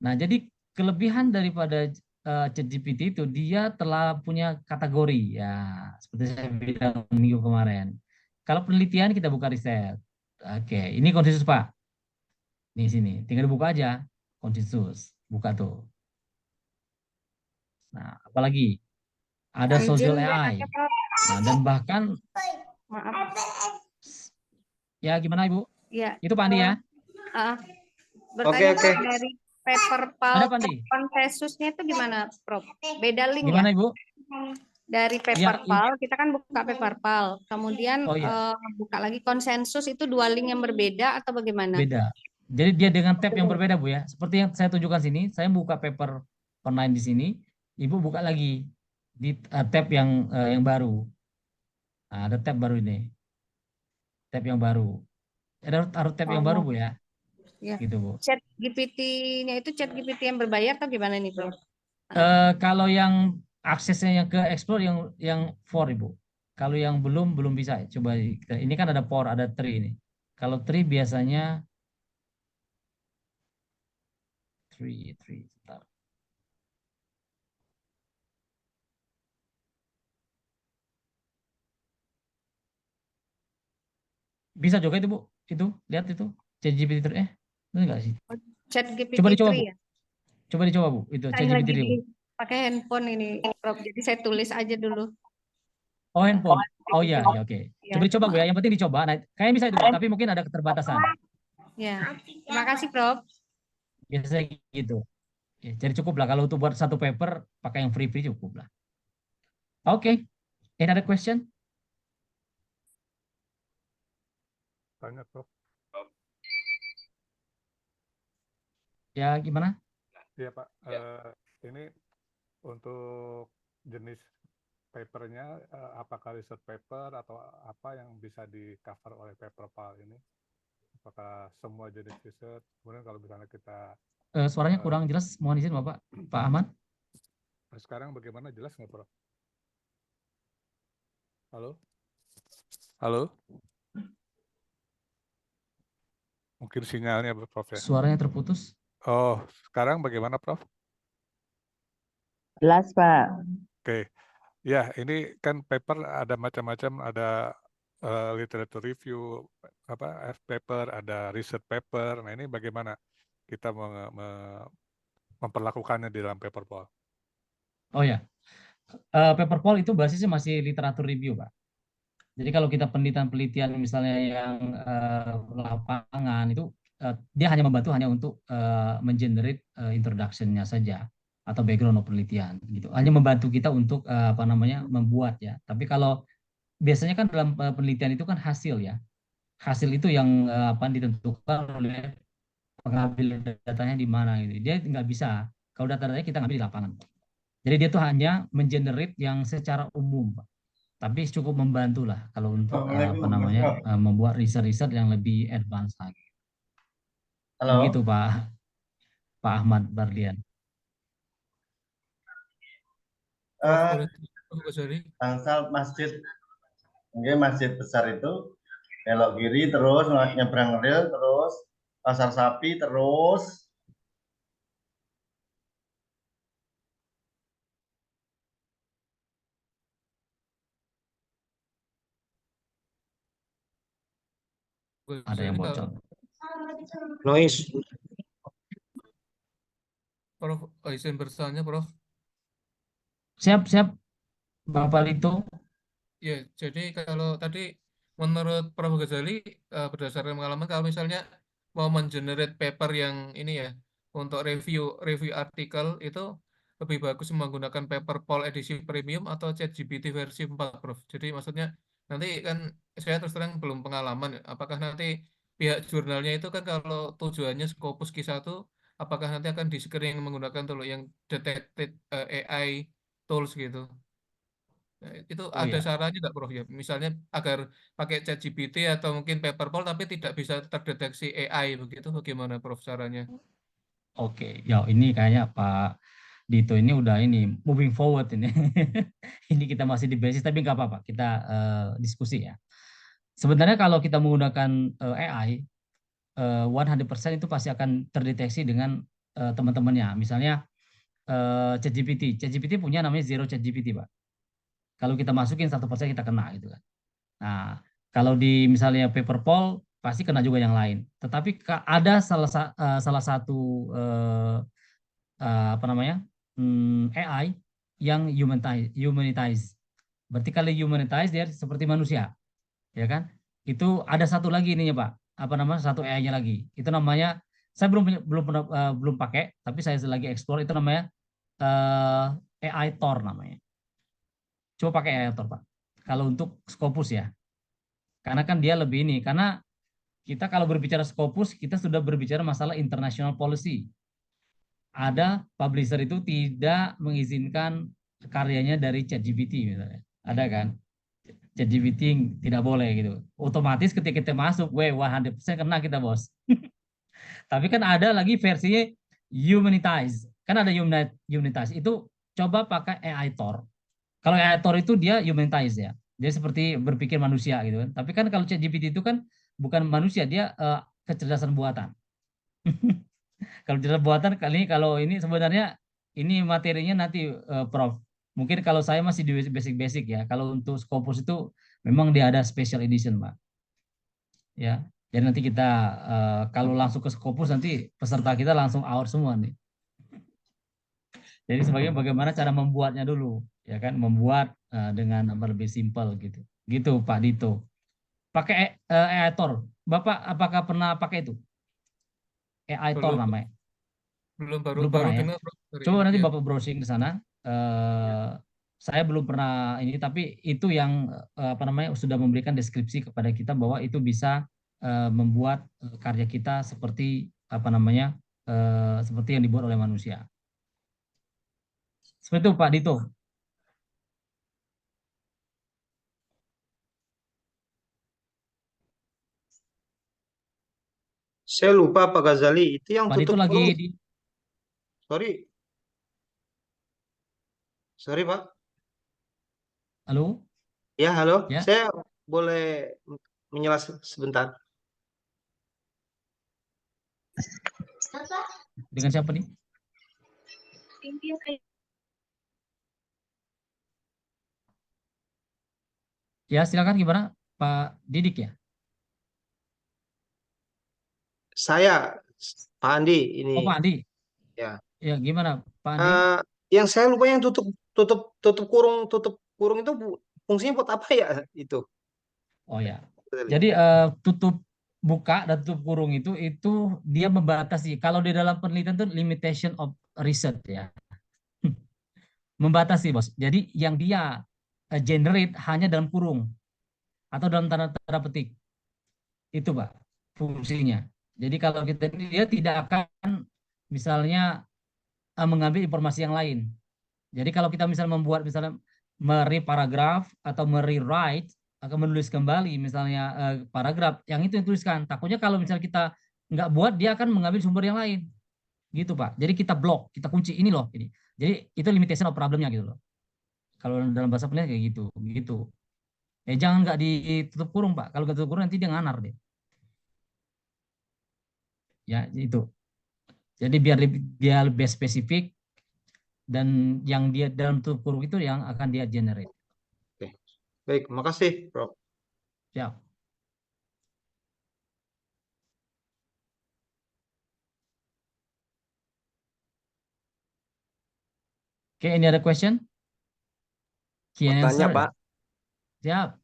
Nah, jadi kelebihan daripada ChatGPT itu dia telah punya kategori ya, seperti saya bilang minggu kemarin. Kalau penelitian kita buka riset. Oke, ini konsensus Pak. Di sini, tinggal dibuka aja konsensus. Buka tuh. Nah, apalagi ada Izin social bertanya AI. Prof. Nah, dan bahkan Maaf. ya gimana Ibu? Ya. Itu Pak Andi ya. Bertanya Oke. Prof, dari paper Ada poll Pak Andi. konsensusnya itu gimana Prof? Beda link Gimana ya? Ibu? Dari Ya, paper poll kita kan buka paper poll, kemudian oh iya, buka lagi konsensus itu 2 link yang berbeda atau bagaimana? beda. Jadi dia dengan tab yang berbeda Bu ya. Seperti yang saya tunjukkan sini, saya buka paper online di sini, Ibu buka lagi di tab yang baru. Nah, ada tab baru ini. Tab yang baru. Ada tab yang baru Bu ya. Ya. Gitu Bu. Chat GPT-nya itu chat GPT yang berbayar atau gimana nih Prof? Kalau yang aksesnya yang ke explore yang for Ibu. Kalau yang belum bisa. Coba ini kan ada for, ada tree ini. Kalau tree biasanya tree sebentar. Bisa juga itu Bu, itu lihat itu ChatGPT benar nggak sih? Chat Coba GPT dicoba 3 Bu, ya. coba dicoba Bu, itu Saya ChatGPT lagi 3 Bu. pakai handphone ini, Prof. Jadi saya tulis aja dulu. Oh handphone, oh iya, ya oke. Ya, Coba dicoba Bu ya, yang penting dicoba. Nah, kayaknya bisa itu Bu, tapi mungkin ada keterbatasan. ya. Terima kasih, Prof. Biasanya gitu. Ya, jadi cukup lah kalau untuk buat satu paper pakai yang free cukup lah. Oke, any other question? Tanya, Prof. Ya gimana? Iya, Pak. Ini untuk jenis papernya, apakah research paper atau apa yang bisa di cover oleh paperpal ini? Apakah semua jenis research? Kemudian kalau misalnya kita Suaranya kurang jelas, mohon izin Bapak, Pak Ahmad. sekarang bagaimana, jelas nggak, Prof? Halo? Halo? Mungkin sinyalnya, Prof ya. Suaranya terputus. Oh, sekarang bagaimana, Prof? Jelas, Pak. Oke. Ya, ini kan paper ada macam-macam, ada literature review, F paper, ada research paper. Nah, ini bagaimana kita memperlakukannya di dalam paperpal? Oh ya, paperpol itu basisnya masih literatur review, Pak. Jadi kalau kita penelitian-penelitian misalnya yang lapangan itu dia hanya membantu hanya untuk mengenerate introduction-nya saja atau background of penelitian gitu. Hanya membantu kita untuk membuat ya. Tapi kalau biasanya kan dalam penelitian itu kan hasil ya. Hasil itu yang ditentukan oleh pengambil datanya di mana gitu. Dia nggak bisa. Kalau data-datanya kita ngambil di lapangan. Jadi dia tuh hanya mengenerate yang secara umum, Pak. Tapi cukup membantu lah kalau untuk membuat riset-riset yang lebih advance lagi. Halo. Begitu Pak Ahmad Barlian. Bangsal masjid, mungkin masjid besar itu belok kiri terus nyebrang rel terus pasar sapi terus. Ada yang bocor. Noise. Prof, izin bertanya, Prof. Siap, Bapak Lito. Ya, jadi kalau tadi menurut Prof. Ghazali berdasarkan pengalaman, kalau misalnya mau mengenerate paper yang ini ya untuk review artikel itu lebih bagus menggunakan paperpol edisi premium atau ChatGPT versi 4, Prof. Jadi maksudnya nanti kan saya terus terang belum pengalaman, apakah nanti pihak jurnalnya itu kan kalau tujuannya Scopus Q1, apakah nanti akan di screening menggunakan tool yang detected AI tools gitu. Nah, itu ada ya. sarannya nggak, Prof? Ya, misalnya agar pakai ChatGPT atau mungkin paperpol tapi tidak bisa terdeteksi AI begitu, bagaimana, Prof, caranya? Oke, ya ini kayaknya Pak Dito ini udah ini moving forward ini. Ini kita masih di basis tapi nggak apa-apa, kita diskusi ya. Sebenarnya kalau kita menggunakan AI 100% itu pasti akan terdeteksi dengan teman-temannya. Misalnya ChatGPT punya namanya Zero ChatGPT, Pak. Kalau kita masukin 1% kita kena gitu kan. Nah, kalau di misalnya paperpol pasti kena juga yang lain. Tetapi ada salah satu AI yang humanitize. Berarti kalau humanitize dia seperti manusia, ya kan? Itu ada satu lagi ininya Pak. Satu AI-nya lagi. Itu namanya saya belum pakai, tapi saya lagi explore itu namanya AI Thor namanya. Coba pakai AI Thor Pak. Kalau untuk Scopus ya. Karena kan dia lebih ini, karena kita kalau berbicara Scopus, kita sudah berbicara masalah international policy. Ada publisher itu tidak mengizinkan karyanya dari ChatGPT misalnya. Ada kan? ChatGPT tidak boleh gitu. Otomatis ketika kita masuk, 100% kena kita, Bos. Tapi kan ada lagi versinya humanitize. Kan ada humanitize. Itu coba pakai AI Thor. Kalau AI Thor itu dia humanitize ya. Dia seperti berpikir manusia gitu kan. Tapi kan kalau ChatGPT itu kan bukan manusia, dia kecerdasan buatan. Kalau kecerdasan buatan kalau ini sebenarnya ini materinya nanti Prof. Mungkin kalau saya masih di basic ya. Kalau untuk Scopus itu memang dia ada special edition, Pak. ya. Jadi nanti kita kalau langsung ke Scopus nanti peserta kita langsung out semua nih. Jadi sebagai bagaimana cara membuatnya dulu, ya kan? Membuat dengan apa lebih simpel gitu. Gitu Pak Dito. Pakai Aitor. Bapak apakah pernah pakai itu? Aitor Belum, namanya. baru Belum pernah ya? dengar Prof, dari Coba ini. nanti Ya. Bapak browsing di sana. Saya belum pernah ini, tapi itu yang apa namanya sudah memberikan deskripsi kepada kita bahwa itu bisa membuat karya kita seperti apa namanya seperti yang dibuat oleh manusia. Seperti itu Pak Dito. Saya lupa Pak Ghazali, itu yang Pak Dito tutup lagi kurung. di Sorry Pak. halo? Ya, halo. Ya. Saya boleh menjelaskan sebentar. Dengan siapa nih? Ya, silakan gimana Pak Didik ya? Saya, Pak Andi, ini. Oh, Pak Andi. Ya. Ya, gimana Pak Andi? Yang saya lupa yang tutup kurung itu fungsinya buat apa ya itu? Oh ya. Jadi tutup buka dan tutup kurung itu dia membatasi. Kalau di dalam penelitian itu limitation of research ya. Membatasi, Bos. Jadi yang dia generate hanya dalam kurung atau dalam tanda petik. Itu, Pak, fungsinya. Jadi kalau kita dia tidak akan misalnya mengambil informasi yang lain. Jadi kalau kita misalnya membuat misalnya paragraf atau rewrite akan menulis kembali misalnya paragraf yang itu dituliskan. Takutnya kalau misalnya kita nggak buat dia akan mengambil sumber yang lain. Gitu Pak. Jadi kita blok, kita kunci ini loh ini. Jadi itu limitation of problemnya gitu loh. Kalau dalam bahasa penelitian kayak gitu, gitu. Jangan nggak ditutup kurung Pak. Kalau ditutup kurung nanti dia nganar deh. Ya itu. Jadi biar lebih spesifik dan yang dia dalam tutup kurung itu yang akan dia generate. Oke. Baik, makasih, Prof. Ya. Okay, any other question? Tanya Pak, Siap.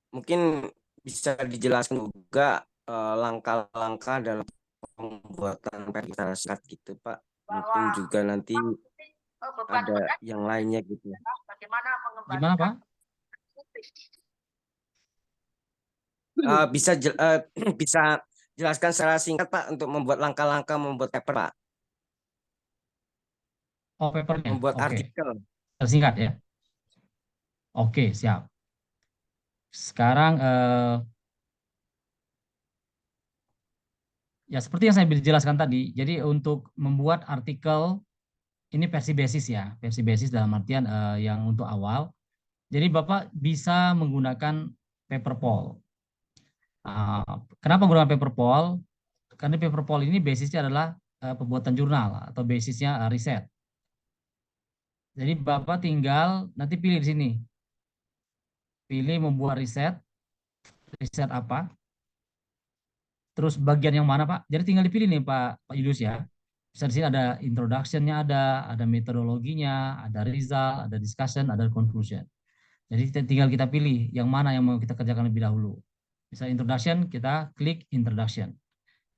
mungkin bisa dijelaskan juga langkah-langkah dalam pembuatan kita singkat gitu Pak. Mungkin juga nanti ada yang lainnya gitu. Gimana Pak? Bisa jelaskan secara singkat Pak untuk membuat langkah-langkah membuat paper Pak. Oh, papernya. Membuat Oke. artikel. Tersingkat ya. Oke, siap. Sekarang ya seperti yang saya jelaskan tadi. Jadi untuk membuat artikel ini versi basis ya, versi basis dalam artian yang untuk awal. Jadi Bapak bisa menggunakan Paperpol. Kenapa menggunakan Paperpol? Karena Paperpol ini basisnya adalah pembuatan jurnal atau basisnya riset. Jadi Bapak tinggal nanti pilih di sini. Pilih membuat riset apa, terus bagian yang mana Pak. Jadi tinggal dipilih nih Pak Yudus ya. Bisa di sini ada introduction-nya, ada metodologinya, ada result, ada discussion, ada conclusion. Jadi tinggal kita pilih yang mana yang mau kita kerjakan lebih dahulu. Misal introduction, kita klik introduction.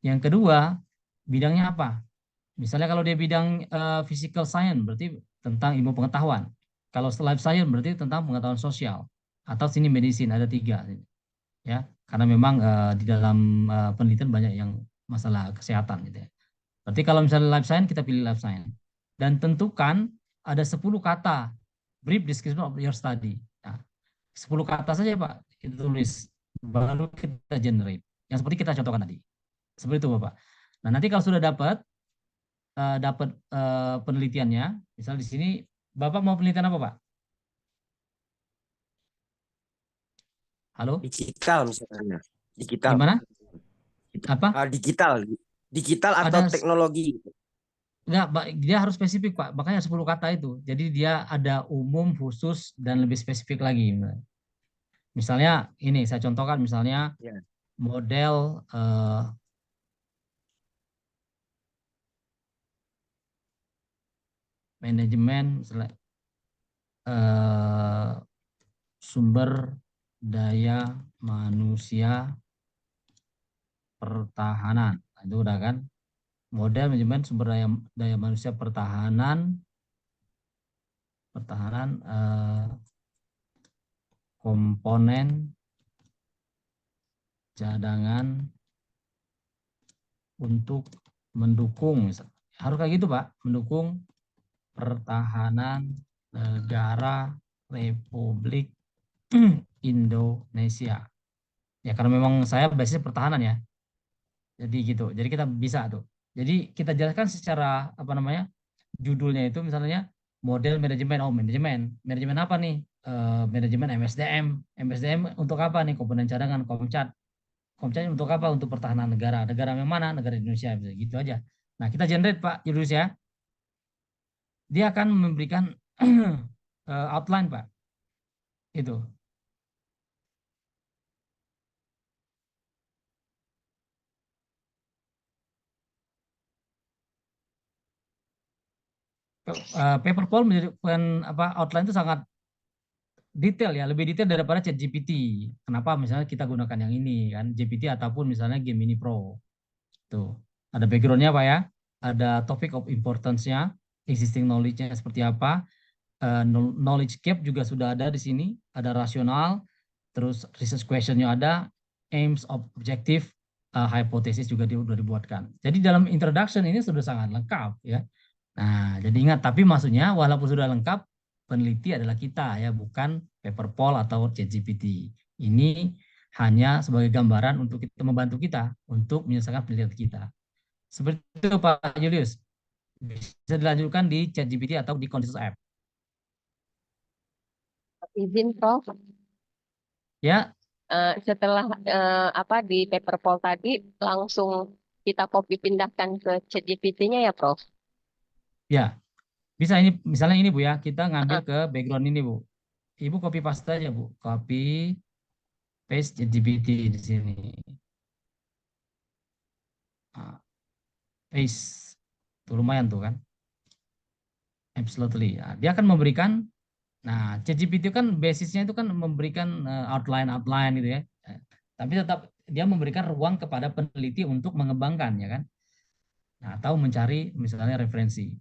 Yang kedua, bidangnya apa? Misalnya kalau dia bidang physical science, berarti tentang ilmu pengetahuan. Kalau life science, berarti tentang pengetahuan sosial. Atau sini medicine, ada 3. Ya, karena memang di dalam penelitian banyak yang masalah kesehatan gitu ya. Berarti kalau misalnya life science, kita pilih life science. Dan tentukan ada 10 kata brief description of your study. Nah, 10 kata saja Pak, kita tulis, baru kita generate. Yang seperti kita contohkan tadi. Seperti itu Bapak. Nah, nanti kalau sudah dapat penelitiannya, misal di sini Bapak mau penelitian apa Pak? Halo? Digital misalnya. Digital. Gimana? Apa? Digital atau teknologi. Enggak, dia harus spesifik Pak. Makanya 10 kata itu. Jadi dia ada umum, khusus, dan lebih spesifik lagi. Misalnya ini saya contohkan misalnya model manajemen misalnya sumber daya manusia pertahanan. Nah, itu udah kan? Model manajemen sumber daya manusia pertahanan komponen cadangan untuk mendukung, harus kayak gitu Pak, mendukung pertahanan negara Republik Indonesia. Ya karena memang saya basisnya pertahanan ya. Jadi gitu. Jadi kita bisa tuh. Jadi kita jelaskan secara apa namanya? Judulnya itu misalnya model manajemen. Oh, manajemen. Manajemen apa nih? Manajemen MSDM. MSDM untuk apa nih? Komponen cadangan, Komcat. Komcat untuk apa? Untuk pertahanan negara. Negara yang mana? Negara Indonesia. Bisa gitu aja. Nah, kita generate Pak Julius ya. Dia akan memberikan outline Pak. Itu. Paper Poll menjadikan apa outline itu sangat detail ya, lebih detail daripada ChatGPT. Kenapa? Misalnya kita gunakan yang ini kan, GPT ataupun misalnya Gemini Pro. Tuh, ada backgroundnya Pak ya, ada topic of importance-nya, existing knowledge-nya seperti apa, knowledge gap juga sudah ada di sini, ada rasional, terus research question-nya ada, aims, objective, hypothesis juga sudah dibuatkan. Jadi dalam introduction ini sudah sangat lengkap ya. Nah, jadi ingat, tapi maksudnya walaupun sudah lengkap, peneliti adalah kita ya, bukan Paper Poll atau ChatGPT. Ini hanya sebagai gambaran untuk kita membantu kita untuk menyelesaikan penelitian kita. Seperti itu Pak Julius. Bisa dilanjutkan di ChatGPT atau di Consensus App. Izin Prof. Ya. Setelah apa di Paper Poll tadi langsung kita copy pindahkan ke ChatGPT-nya ya Prof. Ya, bisa ini misalnya ini Bu ya, kita ngambil ke background ini Bu. Ibu copy paste aja Bu, copy paste ChatGPT di sini. Nah, paste, tuh lumayan tuh kan. Absolutely. Nah, dia akan memberikan, nah ChatGPT kan basisnya itu kan memberikan outline gitu ya. Tapi tetap dia memberikan ruang kepada peneliti untuk mengembangkan ya kan. Nah, atau mencari misalnya referensi.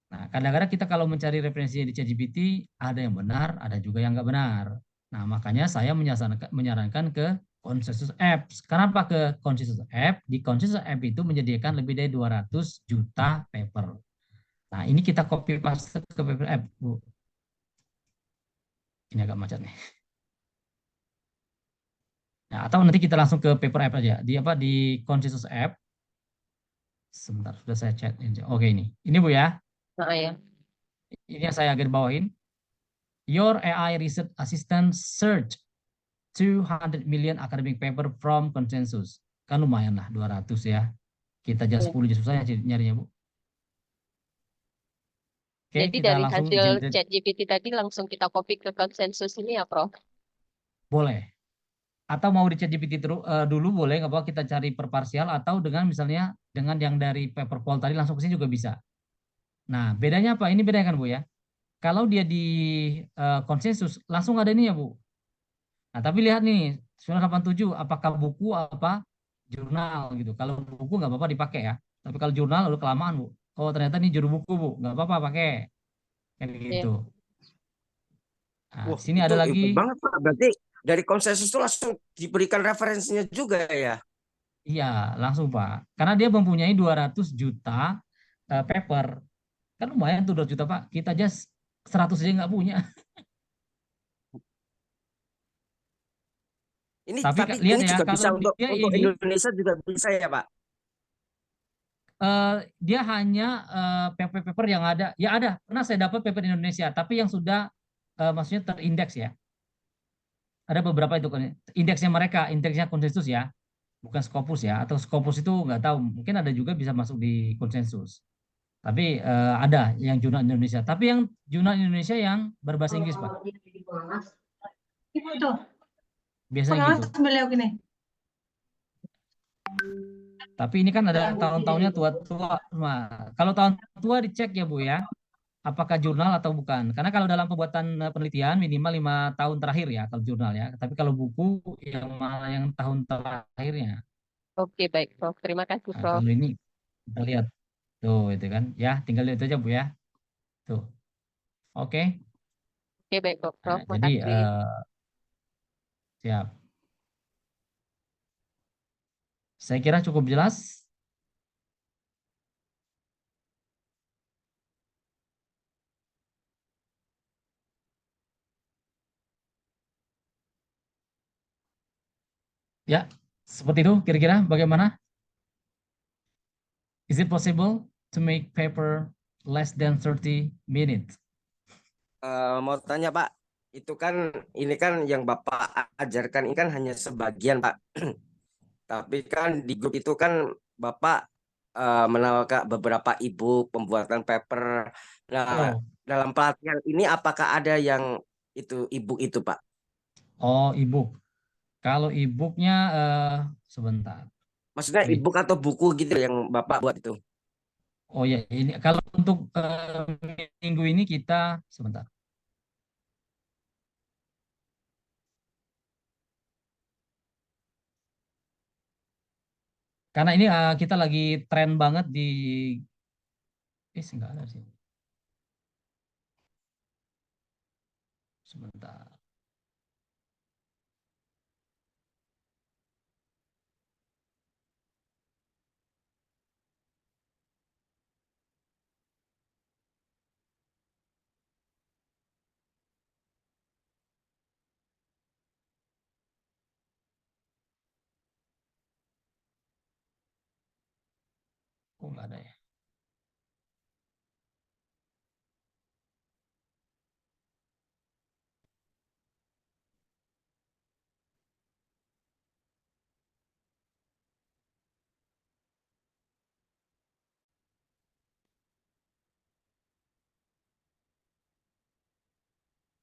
Nah, kadang-kadang kita kalau mencari referensi di ChatGPT, ada yang benar, ada juga yang nggak benar. Nah, makanya saya menyarankan ke Consensus App. Kenapa ke Consensus App? Di Consensus App itu menyediakan lebih dari 200 juta paper. Nah, ini kita copy paste ke paper app, Bu. Ini agak macet nih. Nah, atau nanti kita langsung ke paper app aja. Di Consensus App. Sebentar, sudah saya chat. Oke, ini. Ini Bu ya. Nah, ya. Ini yang saya agak bawain. Your AI research assistant search 200 million academic paper from Consensus. Kan lumayan lah, 200 ya. Kita aja 10 aja susah nyarinya, Bu. Oke, Jadi kita dari langsung hasil generate. ChatGPT tadi langsung kita copy ke Consensus ini ya Prof. Boleh. Atau mau di ChatGPT dulu boleh, nggak apa kita cari per parsial, atau dengan misalnya dengan yang dari paper poll tadi langsung ke sini juga bisa. Nah, bedanya apa? Ini bedanya kan Bu ya. Kalau dia di Consensus langsung ada ini ya Bu. Nah, tapi lihat nih, 987 apakah buku apa jurnal gitu. Kalau buku nggak apa-apa dipakai ya. Tapi kalau jurnal udah kelamaan Bu. Oh, ternyata ini juru buku Bu, nggak apa-apa pakai. Kayak gitu. Nah, Wah, sini itu ada lagi. banget Pak. Berarti dari Consensus itu langsung diberikan referensinya juga ya? Iya, langsung Pak. Karena dia mempunyai 200 juta paper. Kan lumayan tuh 2 juta Pak. Kita aja 100 aja nggak punya. Ini Tapi tapi lihat ini ya, juga bisa kalau untuk dia untuk ini Indonesia juga bisa ya Pak? dia hanya paper-paper yang ada. Ya ada, pernah saya dapat paper Indonesia, tapi yang sudah maksudnya terindeks ya. Ada beberapa itu kan indeksnya mereka, indeksnya Konsensus ya, bukan Scopus ya. Atau Scopus itu nggak tahu, mungkin ada juga bisa masuk di Konsensus. Tapi ada yang jurnal Indonesia. Tapi yang jurnal Indonesia yang berbahasa Inggris Pak. Biasanya gitu. Tapi ini kan ada tahun-tahunnya tua-tua. Nah, kalau tahun tua dicek ya Bu ya, apakah jurnal atau bukan. Karena kalau dalam pembuatan penelitian minimal 5 tahun terakhir ya kalau jurnal ya. Tapi kalau buku yang mana yang tahun terakhirnya. Oke, baik, Prof. Terima kasih, Nah, Prof. kalau ini kita lihat tuh itu kan. Ya, tinggal lihat aja Bu ya. Tuh. Oke. Oke, baik, Prof. Nah, jadi Makasih. siap. Saya kira cukup jelas. Ya, seperti itu kira-kira bagaimana? Is it possible to make paper less than 30 minutes? Mau tanya Pak, itu kan ini kan yang Bapak ajarkan ini kan hanya sebagian Pak. Tapi kan di grup itu kan Bapak menawarkan beberapa e-book pembuatan paper. Nah, Oh, dalam pelatihan ini apakah ada yang itu e-book itu Pak? oh e-book. Kalau e-booknya sebentar. Maksudnya Wait. e-book atau buku gitu yang Bapak buat itu? Oh ya, ini kalau untuk minggu ini kita sebentar. Karena ini kita lagi tren banget di enggak ada sih. Sebentar. Oh, enggak ada ya.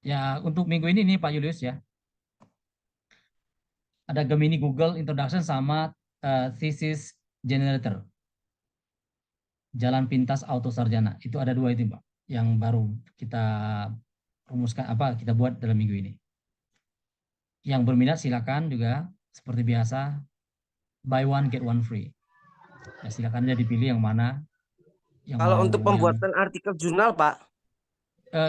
Ya, untuk minggu ini nih Pak Julius ya. Ada Gemini Google Introduction sama Thesis Generator. Jalan Pintas Auto Sarjana. Itu ada 2 itu Pak. Yang baru kita rumuskan kita buat dalam minggu ini. Yang berminat silakan juga seperti biasa buy one get one free. Ya, silakan aja dipilih yang mana. Yang Kalau mau untuk pembuatan artikel jurnal Pak,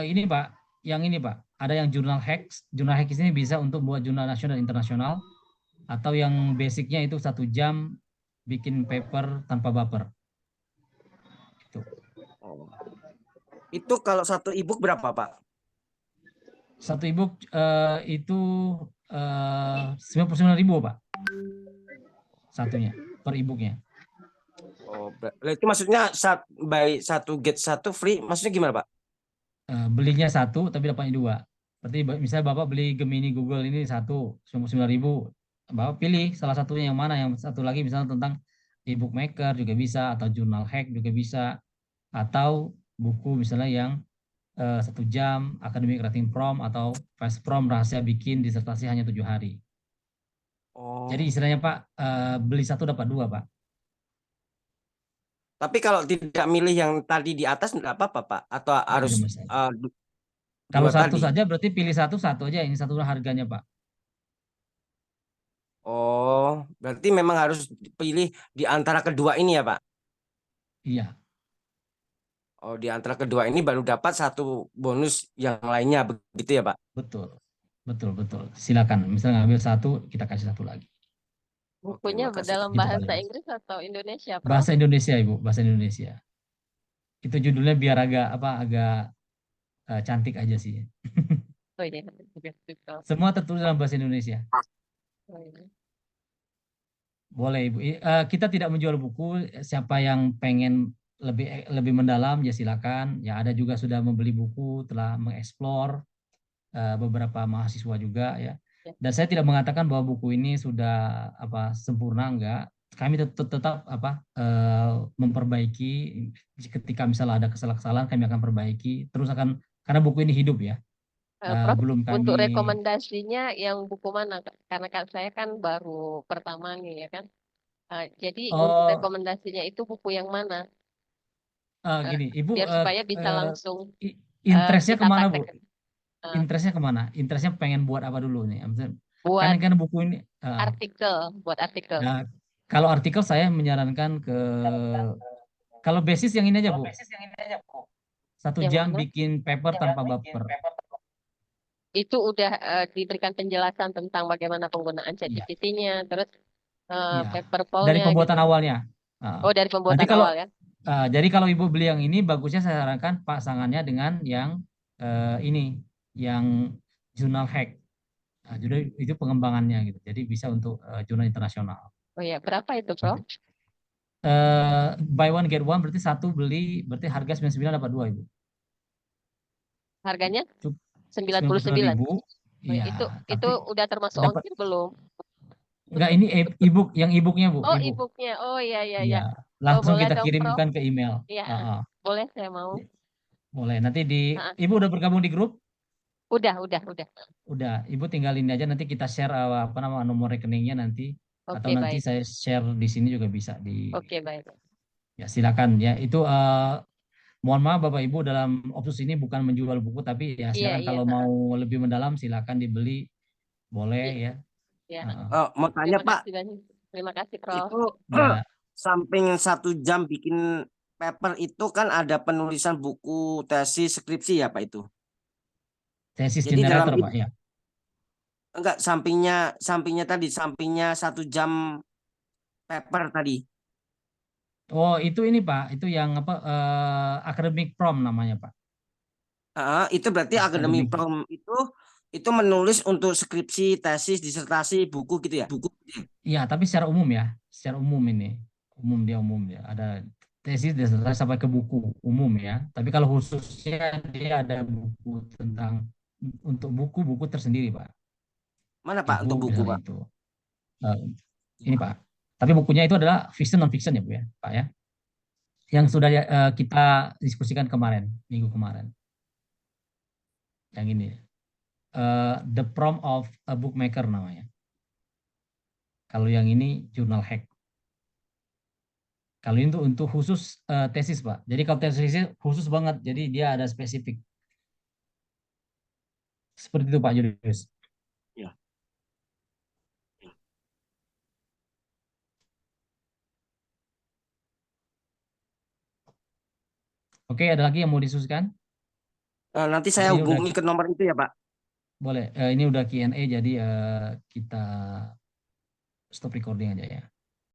ini Pak, yang ini Pak, ada yang jurnal Hex. Jurnal Hex ini bisa untuk buat jurnal nasional dan internasional, atau yang basicnya itu 1 jam bikin paper tanpa baper. itu kalau satu e-book berapa Pak? Satu e-book itu 99.000 Pak. Satunya per e-booknya. Oh, itu maksudnya by 1 get 1 free, maksudnya gimana Pak? Belinya 1 tapi dapatnya 2. Berarti misalnya Bapak beli Gemini Google ini 99.000, Bapak pilih salah satunya yang mana, yang satu lagi misalnya tentang e-book maker juga bisa, atau jurnal hack juga bisa, atau buku misalnya yang 1 jam academic writing prompt atau fast prompt rahasia bikin disertasi hanya 7 hari. Oh. Jadi istilahnya Pak, beli 1 dapat 2 Pak. Tapi kalau tidak milih yang tadi di atas tidak apa-apa Pak? Atau harus kalau 1 tadi? saja berarti pilih 1 aja, ini 1 harganya Pak. Oh, berarti memang harus pilih di antara kedua ini ya Pak? Iya. Oh, di antara kedua ini baru dapat 1 bonus yang lainnya, begitu ya Pak? Betul. Silakan. Misalnya ngambil 1, kita kasih 1 lagi. Bukunya dalam Itu bahasa paling. Inggris atau Indonesia, Prof? Bahasa Indonesia Ibu, bahasa Indonesia. Itu judulnya biar agak cantik aja sih. Oh iya. Semua tertulis dalam bahasa Indonesia. Oh, iya. Boleh Ibu. Kita tidak menjual buku. Siapa yang pengen lebih mendalam ya silakan. Ya, ada juga sudah membeli buku, telah mengeksplor, beberapa mahasiswa juga ya. Dan saya tidak mengatakan bahwa buku ini sudah sempurna, enggak. Kami tetap memperbaiki. Ketika misalnya ada kesalahan-kesalahan, kami akan perbaiki. Terus karena buku ini hidup ya. Prof, Belum kami. untuk rekomendasinya yang buku mana? Karena saya kan baru pertama nih ya kan. Jadi untuk Oh, rekomendasinya itu buku yang mana? gini, Ibu, Biar supaya bisa langsung interestnya kita kemana, Bu? praktekkan. Eh, Interestnya kemana? Interestnya pengen buat apa dulu nih? Maksudnya, buat kan buku ini, buat artikel. nah, kalau artikel saya menyarankan kalau basis yang ini aja, Bu. 1 Yang jam mana? bikin paper tanpa baper. Itu udah diberikan penjelasan tentang bagaimana penggunaan Iya, ChatGPT-nya, terus iya. paper Dari poll-nya pembuatan gitu. awalnya. Ah. Oh, dari Nanti pembuatan kalau awal ya. jadi kalau Ibu beli yang ini, bagusnya saya sarankan pasangannya dengan yang ini, yang jurnal hack. Nah, jadi itu pengembangannya gitu. Jadi bisa untuk jurnal internasional. Oh ya, berapa itu, Bro? Buy one get one berarti 1 beli, berarti harga 99 dapat 2, Ibu. Harganya Cukup 99. 99.000. Oh, ya, Iya, itu tapi udah termasuk dapat ongkir belum? enggak, ini e-book, yang e-booknya, Bu, Oh, e-book. e-booknya. Oh iya iya Iya, ya. Oh, langsung boleh kita dong, Prof. kirimkan ke email. Iya, Heeh. boleh saya mau. Boleh. Nanti Ah, Ibu udah bergabung di grup? udah. Udah. Ibu tinggal ini aja, nanti kita share apa nama nomor rekeningnya nanti, atau Oke, nanti baik. saya share di sini juga bisa Oke, baik. ya silakan ya. Itu mohon maaf Bapak Ibu, dalam Opsus ini bukan menjual buku, tapi ya Iya, silakan iya. kalau mau lebih mendalam silakan dibeli, boleh Iya. ya. Ya. Mau tanya Terima Pak, kasih banyak. Terima kasih, Prof. itu Ya, samping 1 jam bikin paper itu kan ada penulisan buku, tesis, skripsi ya Pak itu. tesis Jadi dalam generator itu Pak ya. enggak sampingnya 1 jam paper tadi. Oh, itu ini Pak, itu yang apa academic prom namanya Pak. Itu berarti akademi Academic. prom itu menulis untuk skripsi, tesis, disertasi, buku gitu ya? Buku. Iya, tapi secara umum ya, secara umum ini, umum dia ada tesis disertasi sampai ke buku umum ya. Tapi kalau khususnya dia ada buku tentang untuk buku-buku tersendiri Pak. Mana Pak untuk E-book buku misalnya Pak? itu. Eh, ini Pak. Tapi bukunya itu adalah fiction non fiction ya Bu ya, Pak ya. Yang sudah kita diskusikan kemarin, minggu kemarin. Yang ini. The Prompt of a Bookmaker namanya. Kalau yang ini jurnal hack. Kalau ini untuk khusus tesis Pak. Jadi kalau tesis khusus banget, jadi dia ada spesifik. Seperti itu Pak Julius. Ya. Oke, ada lagi yang mau diskusikan? Nanti saya Ini udah hubungi ke nomor itu ya Pak. boleh. Ini udah Q&A, jadi kita stop recording aja ya.